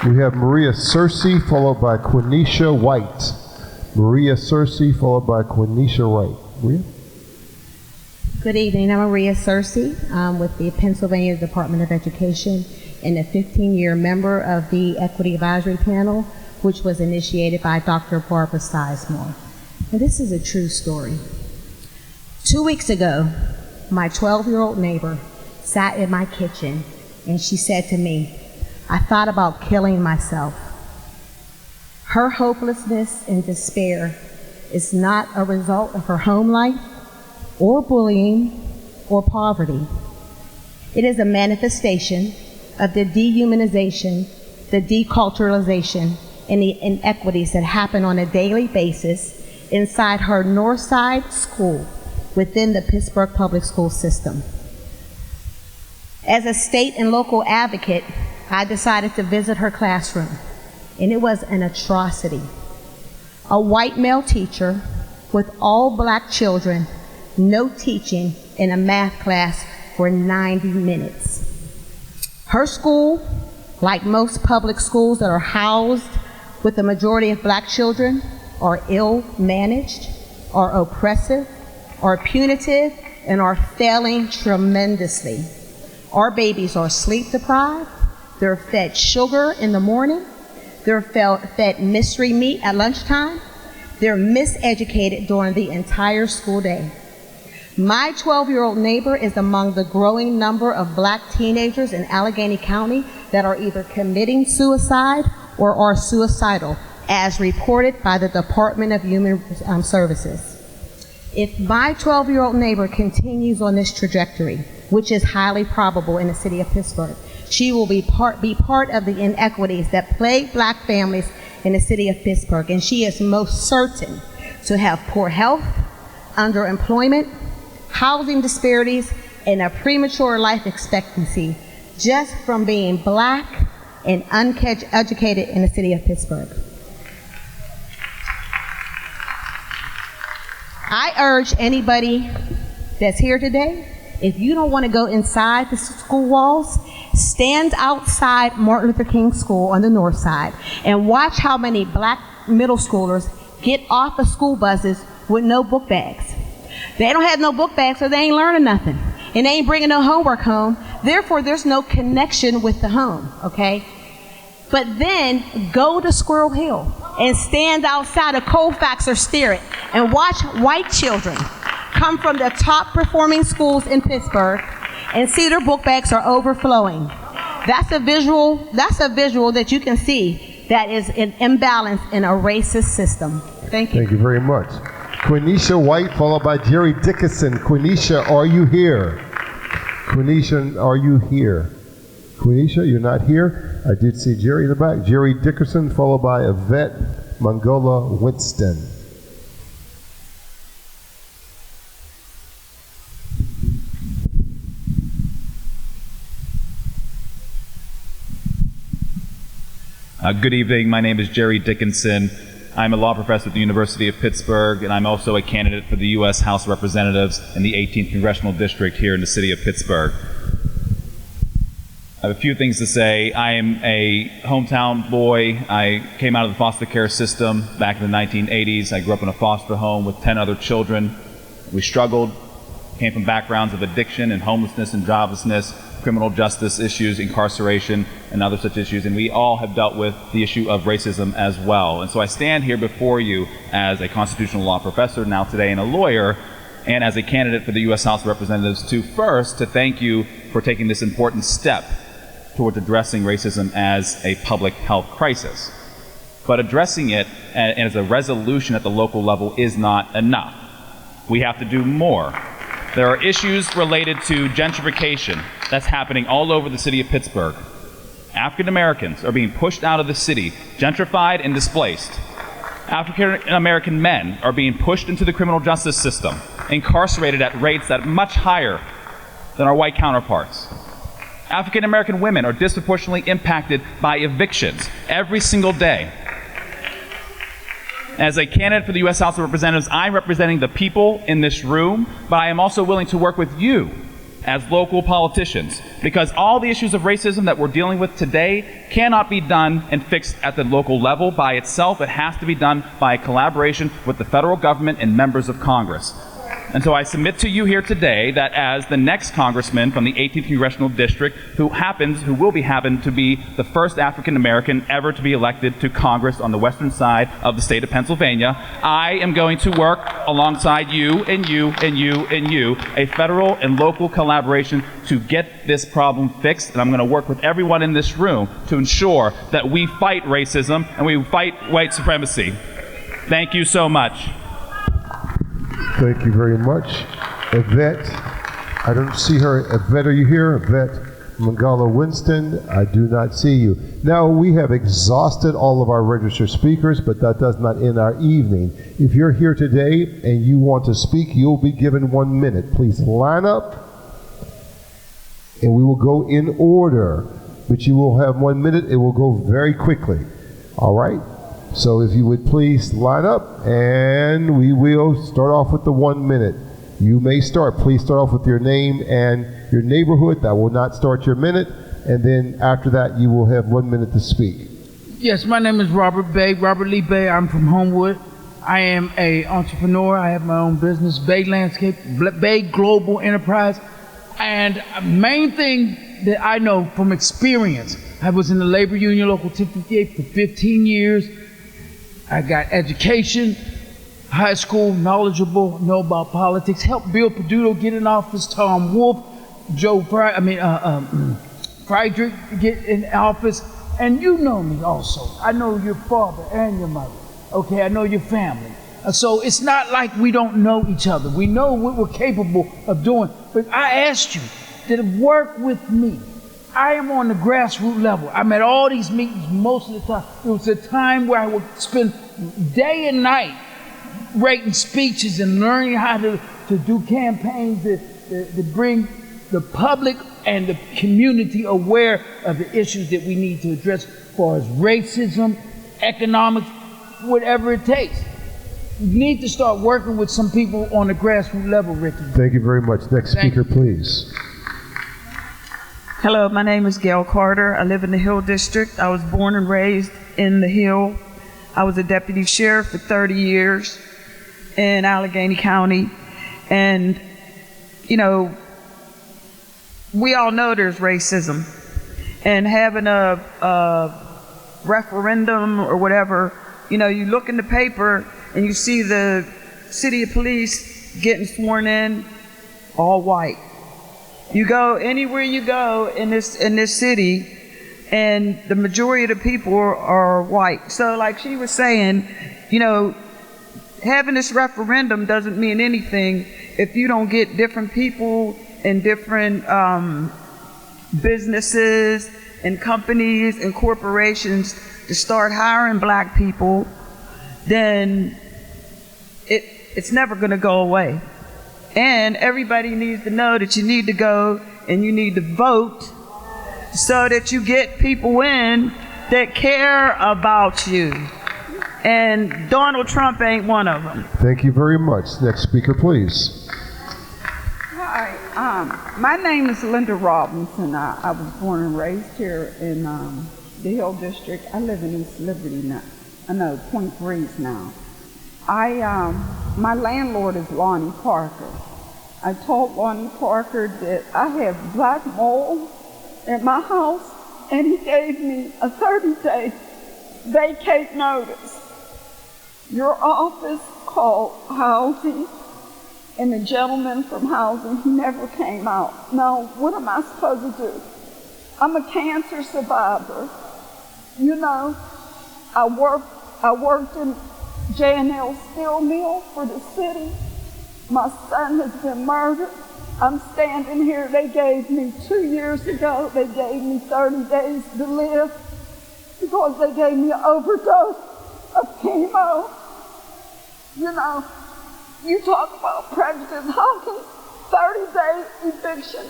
We have Maria Searcy, followed by Quenisha White. Maria Searcy, followed by Quenisha White. Maria? Good evening. I'm Maria Searcy with the Pennsylvania Department of Education and a 15-year member of the Equity Advisory Panel, which was initiated by Dr. Barbara Sizemore. And this is a true story. 2 weeks ago, my 12-year-old neighbor sat in my kitchen and she said to me, "I thought about killing myself." Her hopelessness and despair is not a result of her home life or bullying or poverty. It is a manifestation of the dehumanization, the deculturalization, and the inequities that happen on a daily basis inside her Northside school within the Pittsburgh public school system. As a state and local advocate, I decided to visit her classroom, and it was an atrocity. A white male teacher with all black children, no teaching in a math class for 90 minutes. Her school, like most public schools that are housed with a majority of black children, are ill managed, are oppressive, are punitive, and are failing tremendously. Our babies are sleep deprived, they're fed sugar in the morning, they're fed mystery meat at lunchtime, they're miseducated during the entire school day. My 12-year-old neighbor is among the growing number of black teenagers in Allegheny County that are either committing suicide or are suicidal, as reported by the Department of Human Services. If my 12-year-old neighbor continues on this trajectory, which is highly probable in the city of Pittsburgh, she will be part of the inequities that plague black families in the city of Pittsburgh, and she is most certain to have poor health, underemployment, housing disparities, and a premature life expectancy just from being black and uneducated in the city of Pittsburgh. I urge anybody that's here today, if you don't want to go inside the school walls, stand outside Martin Luther King School on the north side and watch how many black middle schoolers get off of school buses with no book bags. They don't have no book bags, so they ain't learning nothing. And they ain't bringing no homework home. Therefore, there's no connection with the home, okay? But then go to Squirrel Hill and stand outside of Colfax or Sterrett and watch white children come from the top performing schools in Pittsburgh and see their book bags are overflowing. That's a visual that you can see that is an imbalance in a racist system. Thank you. Thank you very much. Quenisha White, followed by Jerry Dickinson. Quenisha, are you here? Quenisha, are you here? Quenisha, you're not here. I did see Jerry in the back. Jerry Dickerson, followed by Yvette Mongola Winston. Good evening. My name is Jerry Dickinson. I'm a law professor at the University of Pittsburgh, and I'm also a candidate for the U.S. House of Representatives in the 18th Congressional District here in the city of Pittsburgh. I have a few things to say. I am a hometown boy. I came out of the foster care system back in the 1980s. I grew up in a foster home with 10 other children. We struggled, came from backgrounds of addiction and homelessness and joblessness, criminal justice issues, incarceration, and other such issues, and we all have dealt with the issue of racism as well. And so I stand here before you as a constitutional law professor now today and a lawyer, and as a candidate for the U.S. House of Representatives to thank you for taking this important step towards addressing racism as a public health crisis. But addressing it as a resolution at the local level is not enough. We have to do more. There are issues related to gentrification that's happening all over the city of Pittsburgh. African Americans are being pushed out of the city, gentrified and displaced. African American men are being pushed into the criminal justice system, incarcerated at rates that are much higher than our white counterparts. African American women are disproportionately impacted by evictions every single day. As a candidate for the U.S. House of Representatives, I'm representing the people in this room, but I am also willing to work with you as local politicians, because all the issues of racism that we're dealing with today cannot be done and fixed at the local level by itself. It has to be done by a collaboration with the federal government and members of Congress. And so I submit to you here today that as the next congressman from the 18th Congressional District, who will happen to be the first African American ever to be elected to Congress on the western side of the state of Pennsylvania, I am going to work alongside you and you and you and you, a federal and local collaboration to get this problem fixed. And I'm going to work with everyone in this room to ensure that we fight racism and we fight white supremacy. Thank you so much. Thank you very much. Yvette, I don't see her. Yvette, are you here? Yvette Mangala Winston, I do not see you. Now, we have exhausted all of our registered speakers, but that does not end our evening. If you're here today and you want to speak, you'll be given 1 minute. Please line up, and we will go in order, but you will have 1 minute. It will go very quickly. All right? So if you would please line up, and we will start off with the 1 minute. You may start. Please start off with your name and your neighborhood. That will not start your minute. And then after that, you will have 1 minute to speak. Yes, my name is Robert Bay, Robert Lee Bay. I'm from Homewood. I am an entrepreneur. I have my own business, Bay Landscape, Bay Global Enterprise. And main thing that I know from experience, I was in the labor union, Local 1058, for 15 years. I got education, high school, knowledgeable, know about politics, helped Bill Peduto get in office, Tom Wolf, Friedrich get in office, and you know me also. I know your father and your mother. Okay, I know your family. So it's not like we don't know each other. We know what we're capable of doing. But I asked you to work with me. I am on the grassroots level. I'm at all these meetings most of the time. It was a time where I would spend day and night writing speeches and learning how to do campaigns to bring the public and the community aware of the issues that we need to address as far as racism, economics, whatever it takes. We need to start working with some people on the grassroots level, Ricky. Thank you very much. Next speaker, please. Hello, my name is Gail Carter. I live in the Hill District. I was born and raised in the Hill. I was a deputy sheriff for 30 years in Allegheny County. And, you know, we all know there's racism. And having a referendum or whatever, you know, you look in the paper and you see the city of police getting sworn in, all white. You go anywhere you go in this city, and the majority of the people are white. So like she was saying, you know, having this referendum doesn't mean anything if you don't get different people and different businesses and companies and corporations to start hiring black people. Then it's never going to go away. And everybody needs to know that you need to go and you need to vote so that you get people in that care about you. And Donald Trump ain't one of them. Thank you very much. Next speaker, please. Hi, my name is Linda Robinson. I was born and raised here in the Hill District. I live in East Liberty now. I know, Point Breeze now. My landlord is Lonnie Parker. I told Lonnie Parker that I have black mold at my house, and he gave me a 30-day vacate notice. Your office called housing, and the gentleman from housing, he never came out. Now, what am I supposed to do? I'm a cancer survivor. You know, I worked in J&L Steel Mill for the city. My son has been murdered. I'm standing here. They gave me 2 years ago, they gave me 30 days to live because they gave me an overdose of chemo. You know, you talk about prejudice. How can 30-day eviction?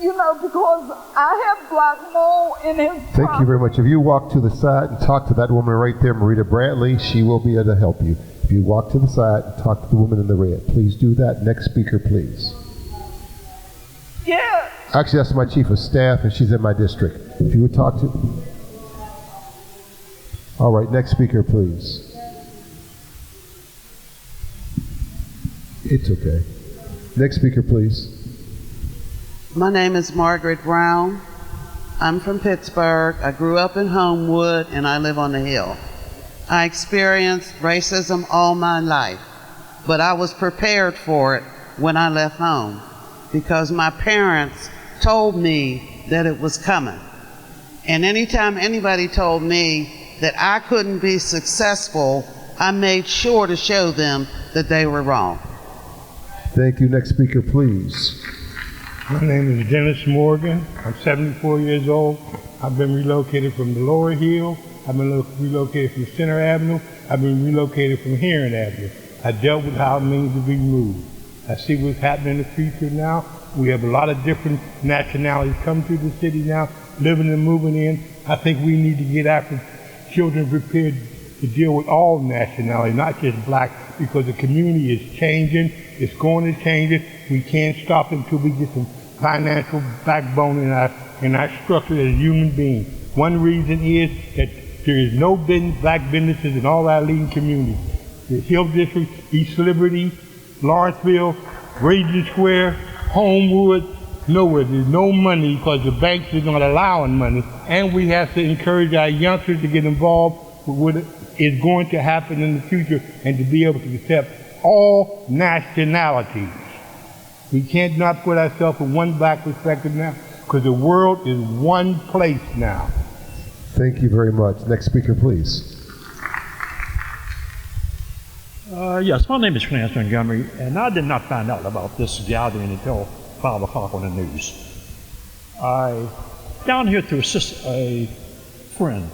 You know, because I have black mold in his property. Thank you very much. If you walk to the side and talk to that woman right there, Marita Bradley, she will be able to help you. If you walk to the side and talk to the woman in the red, please do that. Next speaker, please. Yeah. Actually, that's my chief of staff, and she's in my district. If you would talk to... All right, next speaker, please. It's okay. Next speaker, please. My name is Margaret Brown. I'm from Pittsburgh. I grew up in Homewood, and I live on the Hill. I experienced racism all my life, but I was prepared for it when I left home because my parents told me that it was coming. And anytime anybody told me that I couldn't be successful, I made sure to show them that they were wrong. Thank you. Next speaker, please. My name is Dennis Morgan. I'm 74 years old. I've been relocated from the Lower Hill. I've been relocated from Center Avenue. I've been relocated from Heron Avenue. I dealt with how it means to be moved. I see what's happening in the future now. We have a lot of different nationalities come to the city now, living and moving in. I think we need to get after children prepared to deal with all nationalities, not just black, because the community is changing. It's going to change it. We can't stop until we get some financial backbone in our structure as human beings. One reason is that there is no black businesses in all our leading communities. The Hill District, East Liberty, Lawrenceville, Regent Square, Homewood, nowhere. There's no money because the banks are not allowing money. And we have to encourage our youngsters to get involved with what is going to happen in the future and to be able to accept all nationalities. We can't not put ourselves in one black perspective now because the world is one place now. Thank you very much. Next speaker, please. Yes, my name is Clarence Montgomery, and I did not find out about this gathering until 5 o'clock on the news. I down here to assist a friend.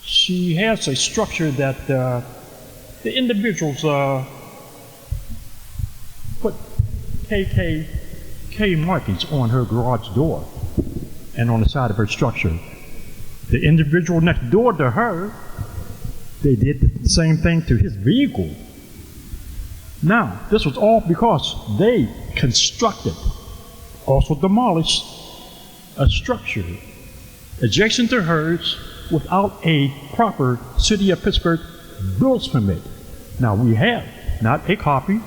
She has a structure that the individuals put KKK markings on her garage door and on the side of her structure. The individual next door to her, they did the same thing to his vehicle. Now, this was all because they constructed, also demolished, a structure adjacent to hers without a proper City of Pittsburgh building permit. Now, we have not a copy,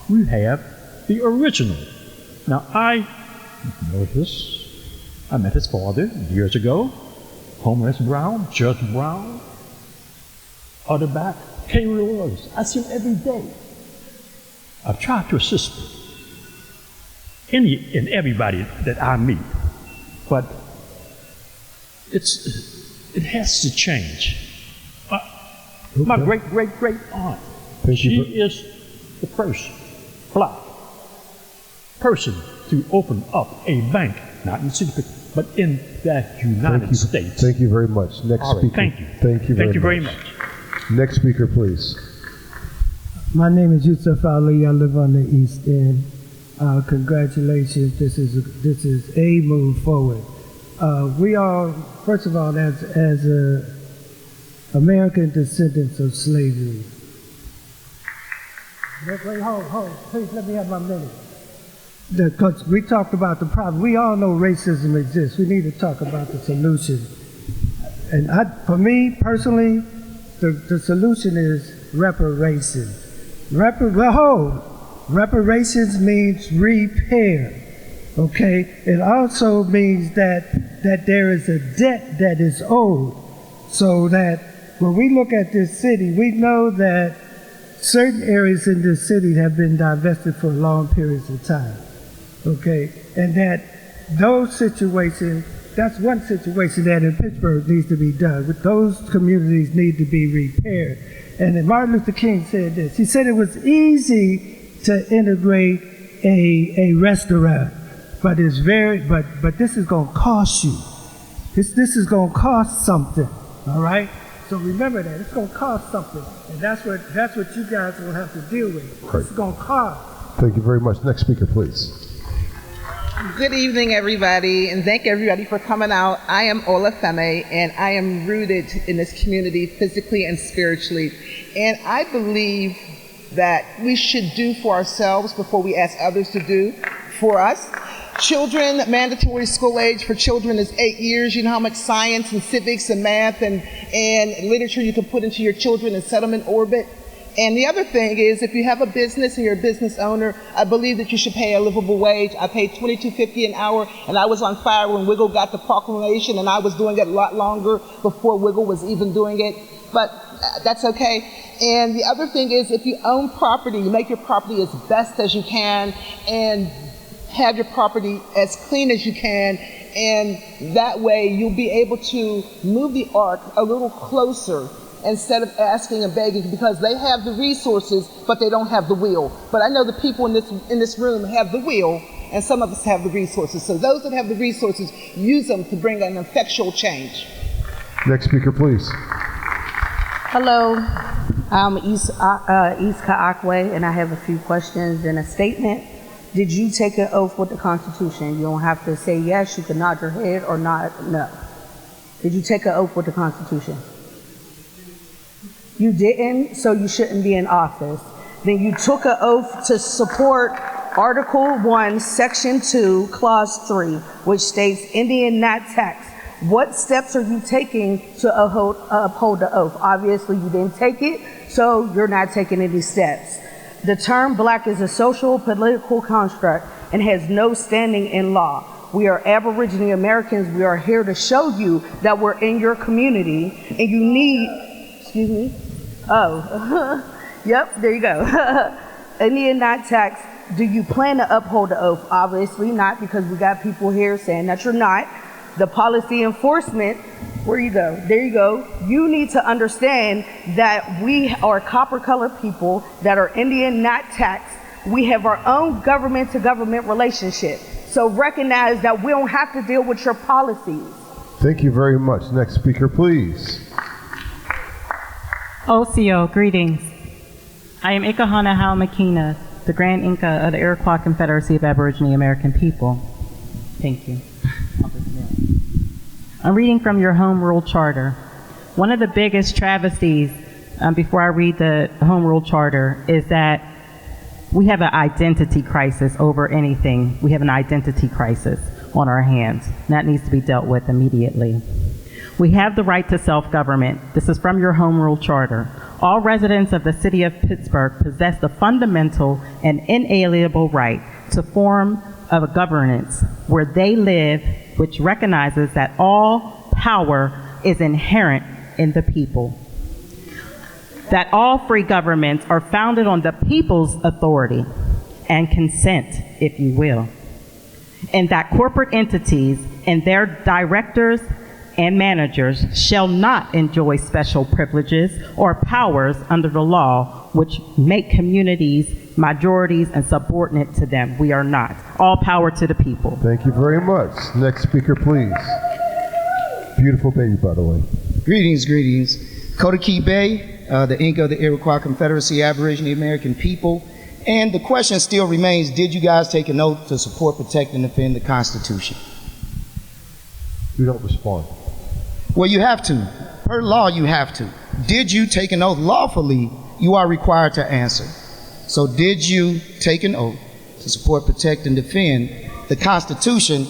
we have the original. Now, I know this. I met his father years ago, Homeless Brown, Judge Brown, other back, K. Williams. I see him every day. I've tried to assist any and everybody that I meet, but it has to change. My great-great-great-aunt, she is the first black person to open up a bank, not in the city, but in the United States. Thank you very much. Next speaker. Thank you. Thank you very much. Next speaker, please. My name is Yusuf Ali. I live on the East End. Congratulations. This is a move forward. We are, first of all, as American descendants of slavery. Wait, hold. Please let me have my minute. Because we talked about the problem. We all know racism exists. We need to talk about the solution. And for me personally, the solution is reparations. Reparations means repair. Okay? It also means that there is a debt that is owed. So that when we look at this city, we know that certain areas in this city have been divested for long periods of time. Okay? And that those situations, that's one situation that in Pittsburgh needs to be done. But those communities need to be repaired. And then Martin Luther King said this. He said it was easy to integrate a restaurant, but it's but this is going to cost you. This is going to cost something. All right. So remember that it's going to cost something, and that's what you guys will have to deal with. Right. It's going to cost. Thank you very much. Next speaker, please. Good evening, everybody, and thank everybody for coming out. I am Ola Feme, and I am rooted in this community physically and spiritually. And I believe that we should do for ourselves before we ask others to do for us. Children, mandatory school age for children is 8 years. You know how much science and civics and math and literature you can put into your children and set them in orbit? And the other thing is, if you have a business and you're a business owner, I believe that you should pay a livable wage. I paid $22.50 an hour, and I was on fire when Wiggle got the proclamation, and I was doing it a lot longer before Wiggle was even doing it. But that's okay. And the other thing is, if you own property, you make your property as best as you can, and have your property as clean as you can, and that way you'll be able to move the ark a little closer instead of asking and begging, because they have the resources, but they don't have the will. But I know the people in this room have the will, and some of us have the resources. So those that have the resources, use them to bring an effectual change. Next speaker, please. Hello, I'm Iska Akwe, and I have a few questions and a statement. Did you take an oath with the Constitution? You don't have to say yes, you can nod your head or not no. Did you take an oath with the Constitution? You didn't, so you shouldn't be in office. Then you took an oath to support Article 1, Section 2, Clause 3, which states Indian not taxed. What steps are you taking to uphold the oath? Obviously, you didn't take it, so you're not taking any steps. The term black is a social political construct and has no standing in law. We are Aboriginal Americans. We are here to show you that we're in your community, and you need, excuse me? Oh, yep, there you go. Indian not taxed. Do you plan to uphold the oath? Obviously not, because we got people here saying that you're not. The policy enforcement, where you go? There you go. You need to understand that we are copper-colored people that are Indian not taxed. We have our own government-to-government relationship. So recognize that we don't have to deal with your policies. Thank you very much. Next speaker, please. OCO, greetings. I am Ikahana Hau Makina, the Grand Inca of the Iroquois Confederacy of Aboriginal American People. Thank you. I'm reading from your Home Rule Charter. One of the biggest travesties, before I read the Home Rule Charter, is that we have an identity crisis over anything. We have an identity crisis on our hands. That needs to be dealt with immediately. We have the right to self-government. This is from your Home Rule Charter. All residents of the city of Pittsburgh possess the fundamental and inalienable right to form of a governance where they live, which recognizes that all power is inherent in the people. That all free governments are founded on the people's authority and consent, if you will. And that corporate entities and their directors and managers shall not enjoy special privileges or powers under the law which make communities majorities and subordinate to them. We are not. All power to the people. Thank you very much. Next speaker, please. Beautiful baby, by the way. Greetings, greetings. Kodaki Bay, the Inca of the Iroquois Confederacy Aboriginal American People. And the question still remains, did you guys take an oath to support, protect, and defend the Constitution? You don't respond. Well, you have to. Per law, you have to. Did you take an oath lawfully? You are required to answer. So did you take an oath to support, protect, and defend the Constitution?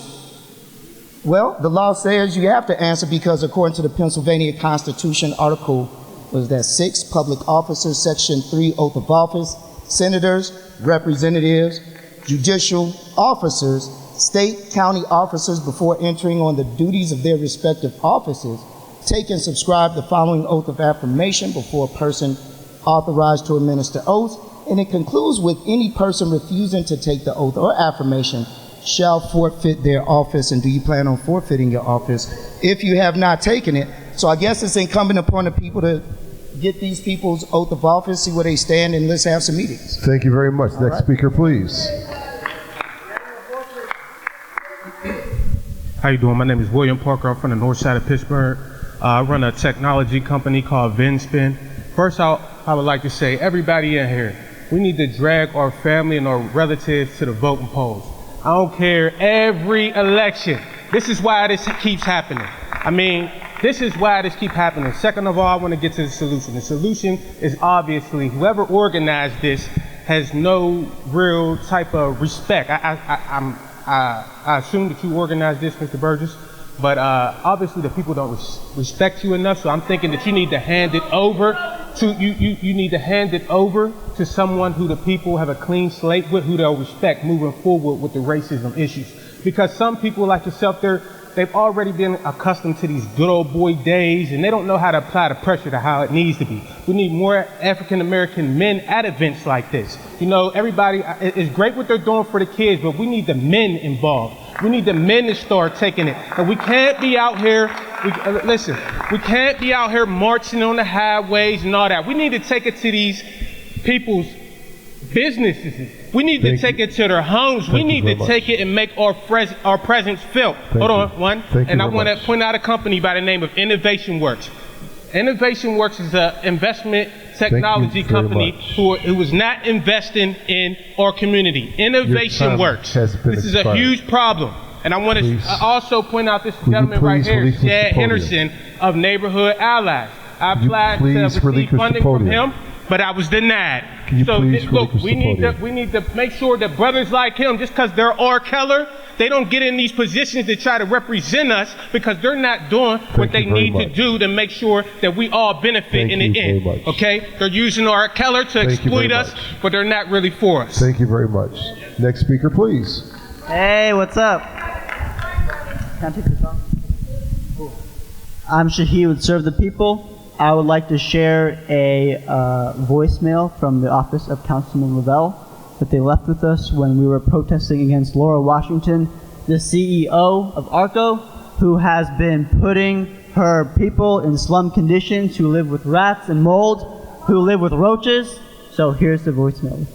Well, the law says you have to answer because according to the Pennsylvania Constitution, Article, was that 6, Public Officers, Section 3, Oath of Office, Senators, Representatives, Judicial Officers, State, County Officers, before entering on the duties of their respective offices, take and subscribe the following oath of affirmation before a person authorized to administer oath. And it concludes with any person refusing to take the oath or affirmation shall forfeit their office. And do you plan on forfeiting your office if you have not taken it? So I guess it's incumbent upon the people to get these people's oath of office, see where they stand, and let's have some meetings. Thank you very much. Next speaker, please. How you doing? My name is William Parker. I'm from the north side of Pittsburgh. I run a technology company called Vincent. First, I would like to say, everybody in here, we need to drag our family and our relatives to the voting polls. I don't care, every election. This is why this keeps happening. I mean, this is why this keeps happening. Second of all, I want to get to the solution. The solution is obviously whoever organized this has no real type of respect. I assume that you organized this, Mr. Burgess, but obviously the people don't respect you enough, so I'm thinking that you need to hand it over to you need to hand it over to someone who the people have a clean slate with, who they'll respect moving forward with the racism issues. Because some people like yourself, they've already been accustomed to these good old boy days, and they don't know how to apply the pressure to how it needs to be. We need more African American men at events like this. You know, everybody, it's great what they're doing for the kids, but we need the men involved. We need the men to start taking it. And we can't be out here, we can't be out here marching on the highways and all that. We need to take it to these people's businesses. We need to take it to their homes. We need to take it and make our presence felt. Hold on, one. And I want to point out a company by the name of Innovation Works. Innovation Works is an investment technology company who is not investing in our community. Innovation Works. This is a huge problem. And I want to also point out this gentleman right here, Henderson of Neighborhood Allies. I applied to receive funding from him, but I was denied. So look, we need to make sure that brothers like him, just because they're R. Keller, they don't get in these positions to try to represent us, because they're not doing what they need to do to make sure that we all benefit in the end. Okay? They're using R. Keller to exploit us, but they're not really for us. Thank you very much. Next speaker, please. Hey, what's up? Can I take this off? I'm Shahid with Serve the People. I would like to share a voicemail from the office of Councilman LaValle that they left with us when we were protesting against Laura Washington, the CEO of ARCO, who has been putting her people in slum conditions, who live with rats and mold, who live with roaches. So here's the voicemail.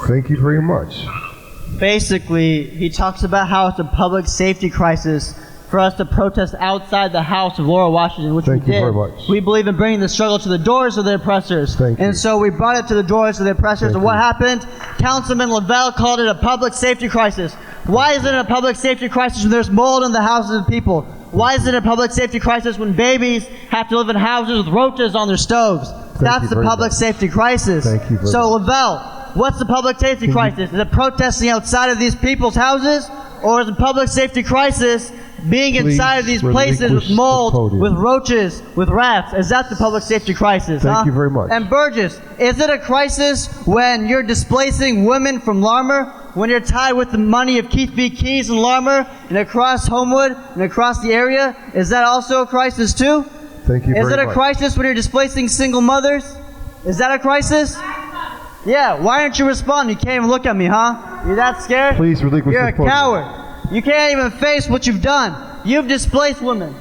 Thank you very much. Basically, he talks about how it's a public safety crisis for us to protest outside the house of Laura Washington, which we did. Thank you very much. We believe in bringing the struggle to the doors of the oppressors. And so we brought it to the doors of the oppressors. And what happened? Councilman LaValle called it a public safety crisis. Why is it a public safety crisis when there's mold in the houses of people? Why is it a public safety crisis when babies have to live in houses with roaches on their stoves? That's the public safety crisis. Thank you very So much. LaValle, what's the public safety crisis? Is it protesting outside of these people's houses? Or is the public safety crisis being inside of these places with mold, with roaches, with rats? Is that the public safety crisis? Thank you very much. And Burgess, is it a crisis when you're displacing women from Larmer, when you're tied with the money of Keith B. Keys and Larmer and across Homewood and across the area? Is that also a crisis too? Thank you very much. Is it a crisis when you're displacing single mothers? Is that a crisis? Yeah, why aren't you responding? You can't even look at me, huh? You're that scared? Please relinquish You're the a podium. coward. You can't even face what you've done. You've displaced women.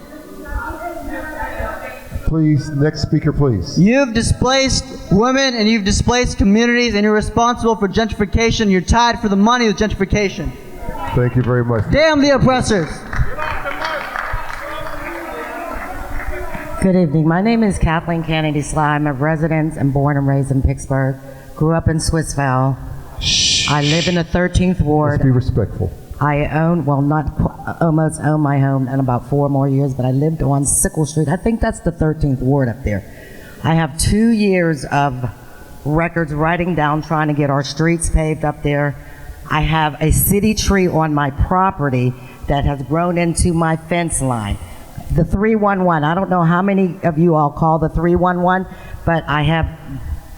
Please, next speaker, please. You've displaced women and you've displaced communities, and you're responsible for gentrification. You're tied for the money with gentrification. Thank you very much. Damn the oppressors. Good evening. My name is Kathleen Kennedy Sly. I'm a resident and born and raised in Pittsburgh. Grew up in Swissvale. I live in the 13th Ward. Let's be respectful. I own, well, almost own my home in about 4 more years, but I lived on Sickle Street. I think that's the 13th Ward up there. I have 2 years of records writing down, trying to get our streets paved up there. I have a city tree on my property that has grown into my fence line. The 311, I don't know how many of you all call the 311, but I have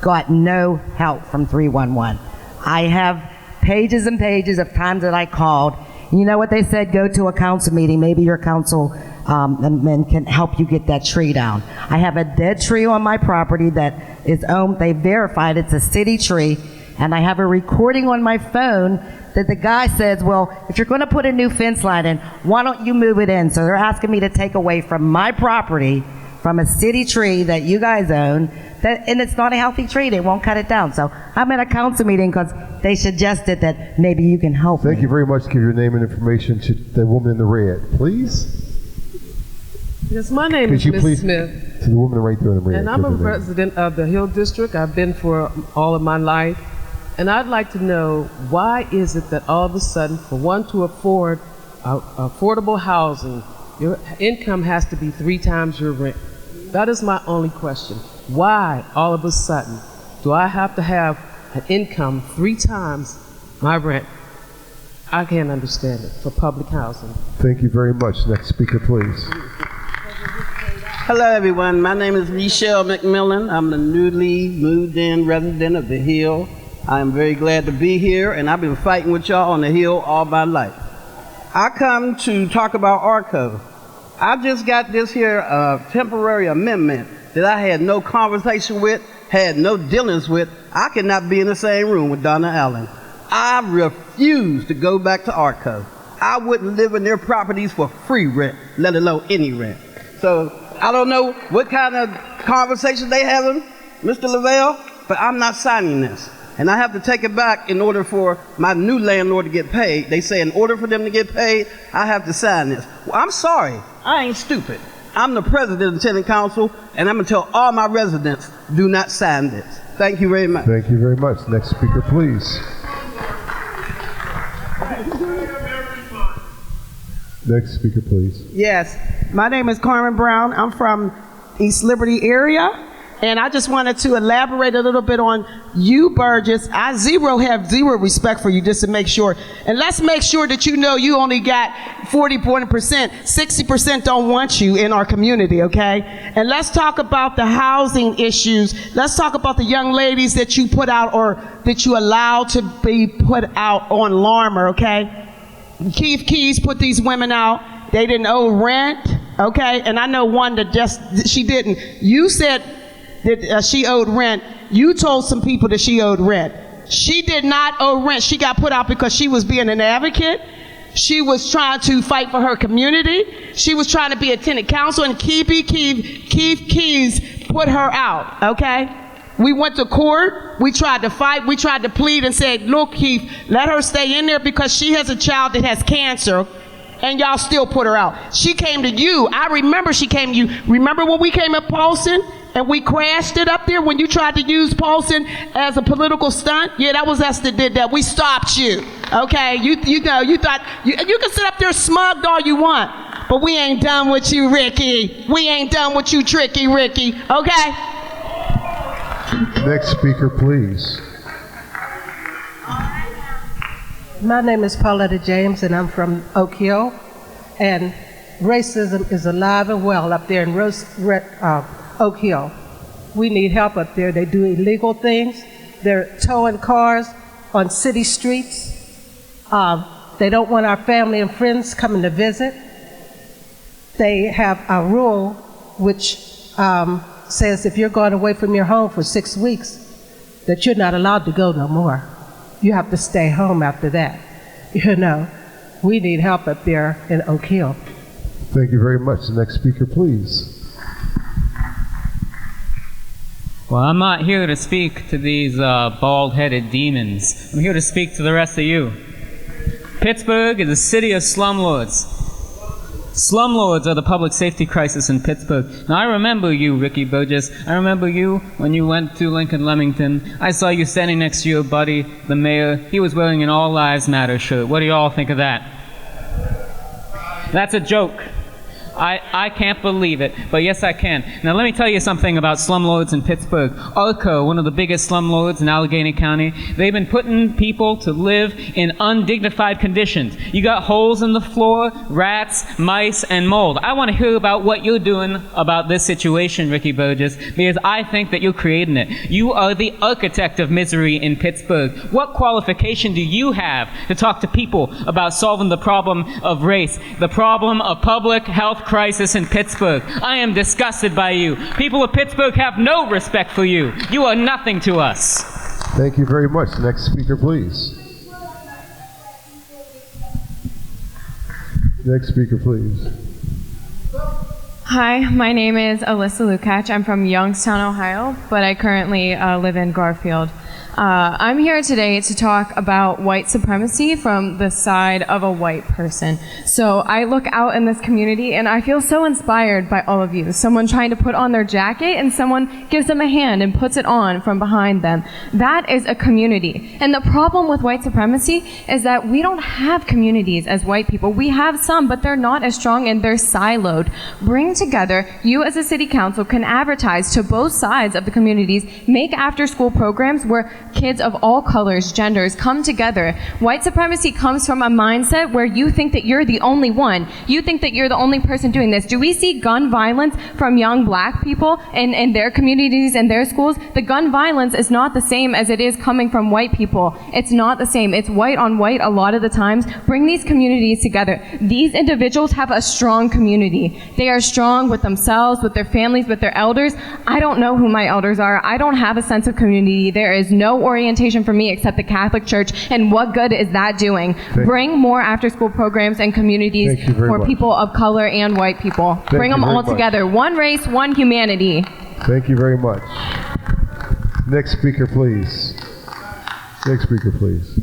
got no help from 311. I have pages and pages of times that I called. You know what they said? Go to a council meeting. Maybe your council men can help you get that tree down. I have a dead tree on my property that is owned. They verified it's a city tree, and I have a recording on my phone that the guy says, well, if you're going to put a new fence line in, why don't you move it in? So they're asking me to take away from my property, from a city tree that you guys own, and it's not a healthy tree. They won't cut it down. So I'm at a council meeting because they suggested that maybe you can help me. Thank you very much. Give your name and information to the woman in the red, please. Yes, my name is Miss Smith. To the woman right there in the red. And I'm a resident of the Hill District. I've been for all of my life. And I'd like to know, why is it that all of a sudden, for one to afford affordable housing, your income has to be 3 times your rent? That is my only question. Why, all of a sudden, do I have to have an income 3 times my rent? I can't understand it for public housing. Thank you very much. Next speaker, please. Hello, everyone. My name is Michelle McMillan. I'm the newly moved-in resident of the Hill. I am very glad to be here, and I've been fighting with y'all on the Hill all my life. I come to talk about ARCO. I just got this here temporary amendment that I had no conversation with, had no dealings with. I cannot be in the same room with Donna Allen. I refuse to go back to ARCO. I wouldn't live in their properties for free rent, let alone any rent. So I don't know what kind of conversation they having, Mr. LaValle, but I'm not signing this. And I have to take it back in order for my new landlord to get paid. They say in order for them to get paid, I have to sign this. Well, I'm sorry. I ain't stupid. I'm the president of the tenant council, and I'm going to tell all my residents, do not sign this. Thank you very much. Thank you very much. Next speaker, please. Next speaker, please. Yes, my name is Carmen Brown. I'm from East Liberty area, and I just wanted to elaborate a little bit on you, Burgess. I have zero respect for you, just to make sure. And let's make sure that you know you only got 40%. 60% don't want you in our community, okay? And let's talk about the housing issues. Let's talk about the young ladies that you put out or that you allowed to be put out on Larmer, okay? Keith Keys put these women out. They didn't owe rent, okay? And I know one that she didn't. You said that she owed rent. You told some people that she owed rent. She did not owe rent. She got put out because she was being an advocate. She was trying to fight for her community. She was trying to be a tenant council, and Keith Keys put her out, okay? We went to court, we tried to fight, we tried to plead and said, look, Keith, let her stay in there because she has a child that has cancer, and y'all still put her out. She came to you. I remember she came to you. Remember when we came at Paulson and we crashed it up there when you tried to use Paulson as a political stunt? Yeah, that was us that did that. We stopped you, okay? You know, you thought, you can sit up there smugged all you want, but we ain't done with you, Ricky. We ain't done with you, Tricky Ricky, okay? Next speaker, please. My name is Pauletta James, and I'm from Oak Hill. And racism is alive and well up there in Oak Hill. We need help up there. They do illegal things. They're towing cars on city streets. They don't want our family and friends coming to visit. They have a rule which says if you're going away from your home for 6 weeks, that you're not allowed to go no more. You have to stay home after that. You know, we need help up there in Oak Hill. Thank you very much. Next speaker, please. Well, I'm not here to speak to these bald-headed demons. I'm here to speak to the rest of you. Pittsburgh is a city of slumlords. Slumlords are the public safety crisis in Pittsburgh. Now, I remember you, Ricky Burgess. I remember you when you went to Lincoln Leamington. I saw you standing next to your buddy, the mayor. He was wearing an All Lives Matter shirt. What do you all think of that? That's a joke. I can't believe it, but yes, I can. Now, let me tell you something about slumlords in Pittsburgh. ARCO, one of the biggest slumlords in Allegheny County, they've been putting people to live in undignified conditions. You got holes in the floor, rats, mice, and mold. I want to hear about what you're doing about this situation, Ricky Burgess, because I think that you're creating it. You are the architect of misery in Pittsburgh. What qualification do you have to talk to people about solving the problem of race, the problem of public health crisis in Pittsburgh? I am disgusted by you. People of Pittsburgh have no respect for you. You are nothing to us. Thank you very much. Next speaker, please. Next speaker, please. Hi, my name is Alyssa Lukács. I'm from Youngstown, Ohio, but I currently live in Garfield. I'm here today to talk about white supremacy from the side of a white person. So I look out in this community and I feel so inspired by all of you. Someone trying to put on their jacket and someone gives them a hand and puts it on from behind them. That is a community. And the problem with white supremacy is that we don't have communities as white people. We have some, but they're not as strong and they're siloed. Bring together, you as a city council can advertise to both sides of the communities, make after school programs where kids of all colors, genders come together. White supremacy comes from a mindset where you think that you're the only one. You think that you're the only person doing this. Do we see gun violence from young black people in their communities and their schools? The gun violence is not the same as it is coming from white people. It's not the same. It's white on white a lot of the times. Bring these communities together. These individuals have a strong community. They are strong with themselves, with their families, with their elders. I don't know who my elders are. I don't have a sense of community. There is no orientation for me except the Catholic Church, and what good is that doing? Bring more after-school programs and communities for people of color and white people. Bring them all together. One race, one humanity. Thank you very much. Next speaker, please. Next speaker, please.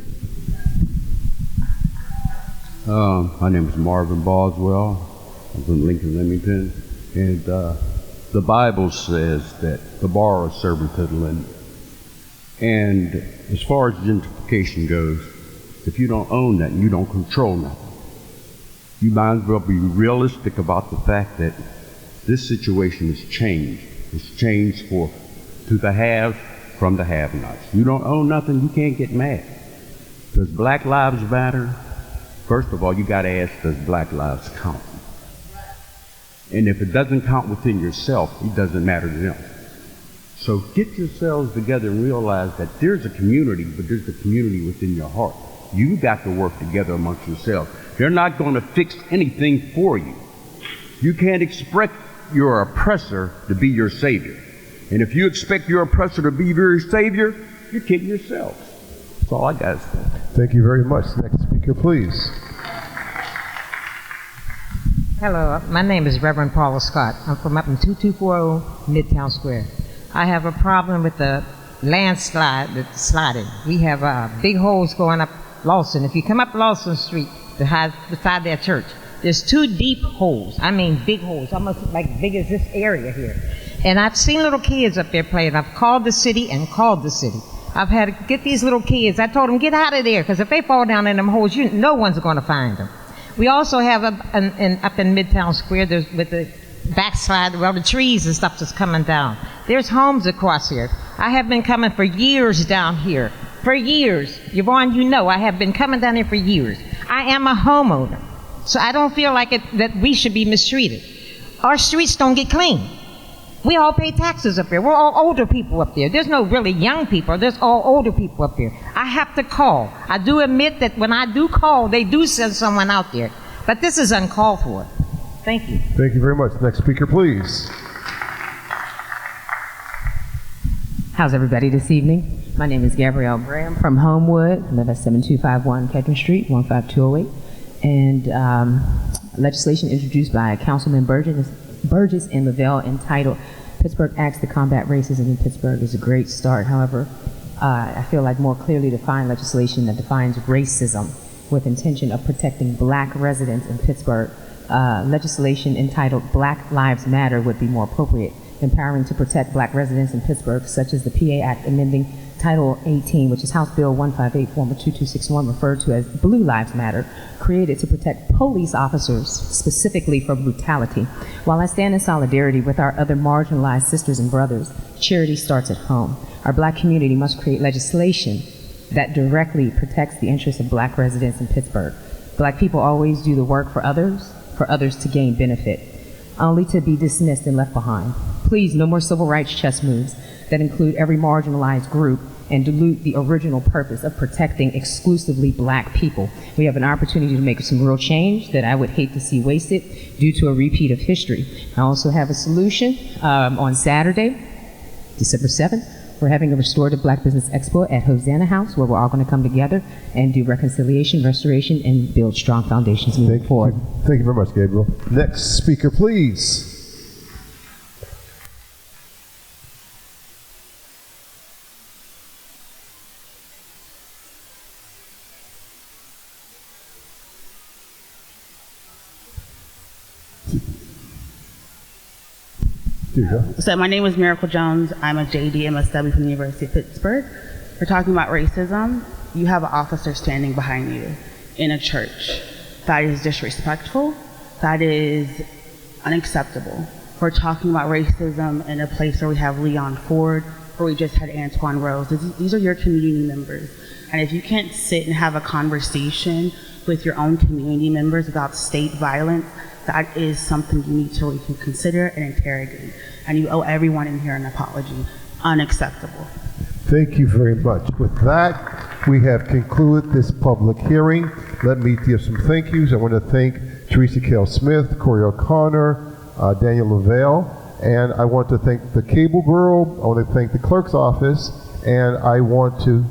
My name is Marvin Boswell. I'm from Lincoln, Leamington. And the Bible says that the borrower is servant to the lender. And as far as gentrification goes, if you don't own that, you don't control nothing. You might as well be realistic about the fact that this situation has changed. It's changed to the haves from the have-nots. You don't own nothing, you can't get mad. Does Black Lives matter? First of all, you got to ask, does Black Lives count? And if it doesn't count within yourself, it doesn't matter to them. So get yourselves together and realize that there's a community, but there's a community within your heart. You got to work together amongst yourselves. They're not going to fix anything for you. You can't expect your oppressor to be your savior. And if you expect your oppressor to be your savior, you're kidding yourselves. That's all I got to say. Thank you very much. Next speaker, please. Hello, my name is Reverend Paula Scott. I'm from up in 2240 Midtown Square. I have a problem with the landslide that's sliding. We have big holes going up Lawson. If you come up Lawson Street beside that church, there's 2 deep holes. I mean big holes, almost like big as this area here. And I've seen little kids up there playing. I've called the city and called the city. I've had to get these little kids. I told them, get out of there, because if they fall down in them holes, no one's going to find them. We also have up in Midtown Square, there's with the backslide, well, the trees and stuff that's coming down. There's homes across here. I have been coming for years down here. For years. Yvonne, you know, I have been coming down here for years. I am a homeowner, so I don't feel like that we should be mistreated. Our streets don't get clean. We all pay taxes up here. We're all older people up there. There's no really young people. There's all older people up here. I have to call. I do admit that when I do call, they do send someone out there. But this is uncalled for. Thank you. Thank you very much. Next speaker, please. How's everybody this evening? My name is Gabrielle Graham from Homewood. I live at 7251 Kedron Street, 15208. And legislation introduced by Councilman Burgess and LaValle entitled Pittsburgh Acts to Combat Racism in Pittsburgh is a great start. However, I feel like more clearly defined legislation that defines racism with intention of protecting black residents in Pittsburgh. Legislation entitled Black Lives Matter would be more appropriate, empowering to protect black residents in Pittsburgh, such as the PA Act amending Title 18, which is House Bill 158, former 2261, referred to as Blue Lives Matter, created to protect police officers specifically from brutality. While I stand in solidarity with our other marginalized sisters and brothers, charity starts at home. Our black community must create legislation that directly protects the interests of black residents in Pittsburgh. Black people always do the work for others to gain benefit, only to be dismissed and left behind. Please, no more civil rights chess moves that include every marginalized group and dilute the original purpose of protecting exclusively black people. We have an opportunity to make some real change that I would hate to see wasted due to a repeat of history. I also have a solution on Saturday, December 7th. We're having a restorative Black Business Expo at Hosanna House, where we're all going to come together and do reconciliation, restoration, and build strong foundations moving forward. Thank you very much, Gabriel. Next speaker, please. So my name is Miracle Jones. I'm a JD MSW from the University of Pittsburgh. We're talking about racism. You have an officer standing behind you in a church. That is disrespectful. That is unacceptable. We're talking about racism in a place where we have Leon Ford, where we just had Antoine Rose. These are your community members. And if you can't sit and have a conversation with your own community members about state violence, that is something you need to reconsider and interrogate. And you owe everyone in here an apology. Unacceptable. Thank you very much. With that, we have concluded this public hearing. Let me give some thank yous. I want to thank Teresa Kell Smith, Corey O'Connor, Daniel LaValle, and I want to thank the Cable Bureau. I want to thank the clerk's office, and I want to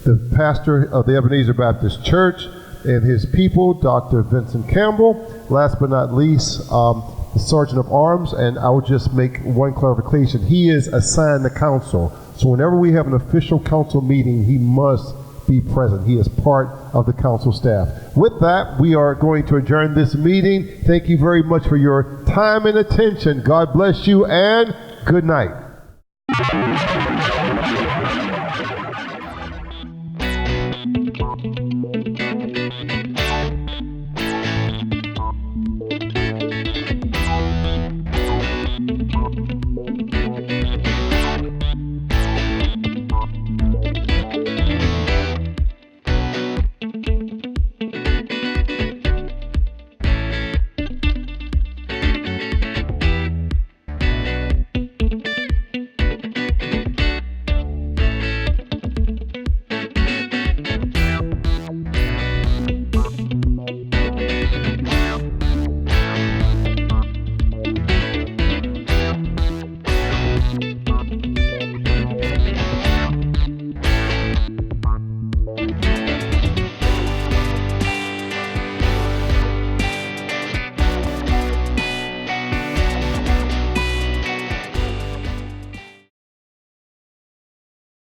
the pastor of the Ebenezer Baptist Church and his people, Dr. Vincent Campbell. Last but not least, the Sergeant of Arms, and I will just make one clarification. He is assigned to council, so whenever we have an official council meeting, he must be present. He is part of the council staff. With that, we are going to adjourn this meeting. Thank you very much for your time and attention. God bless you, and good night.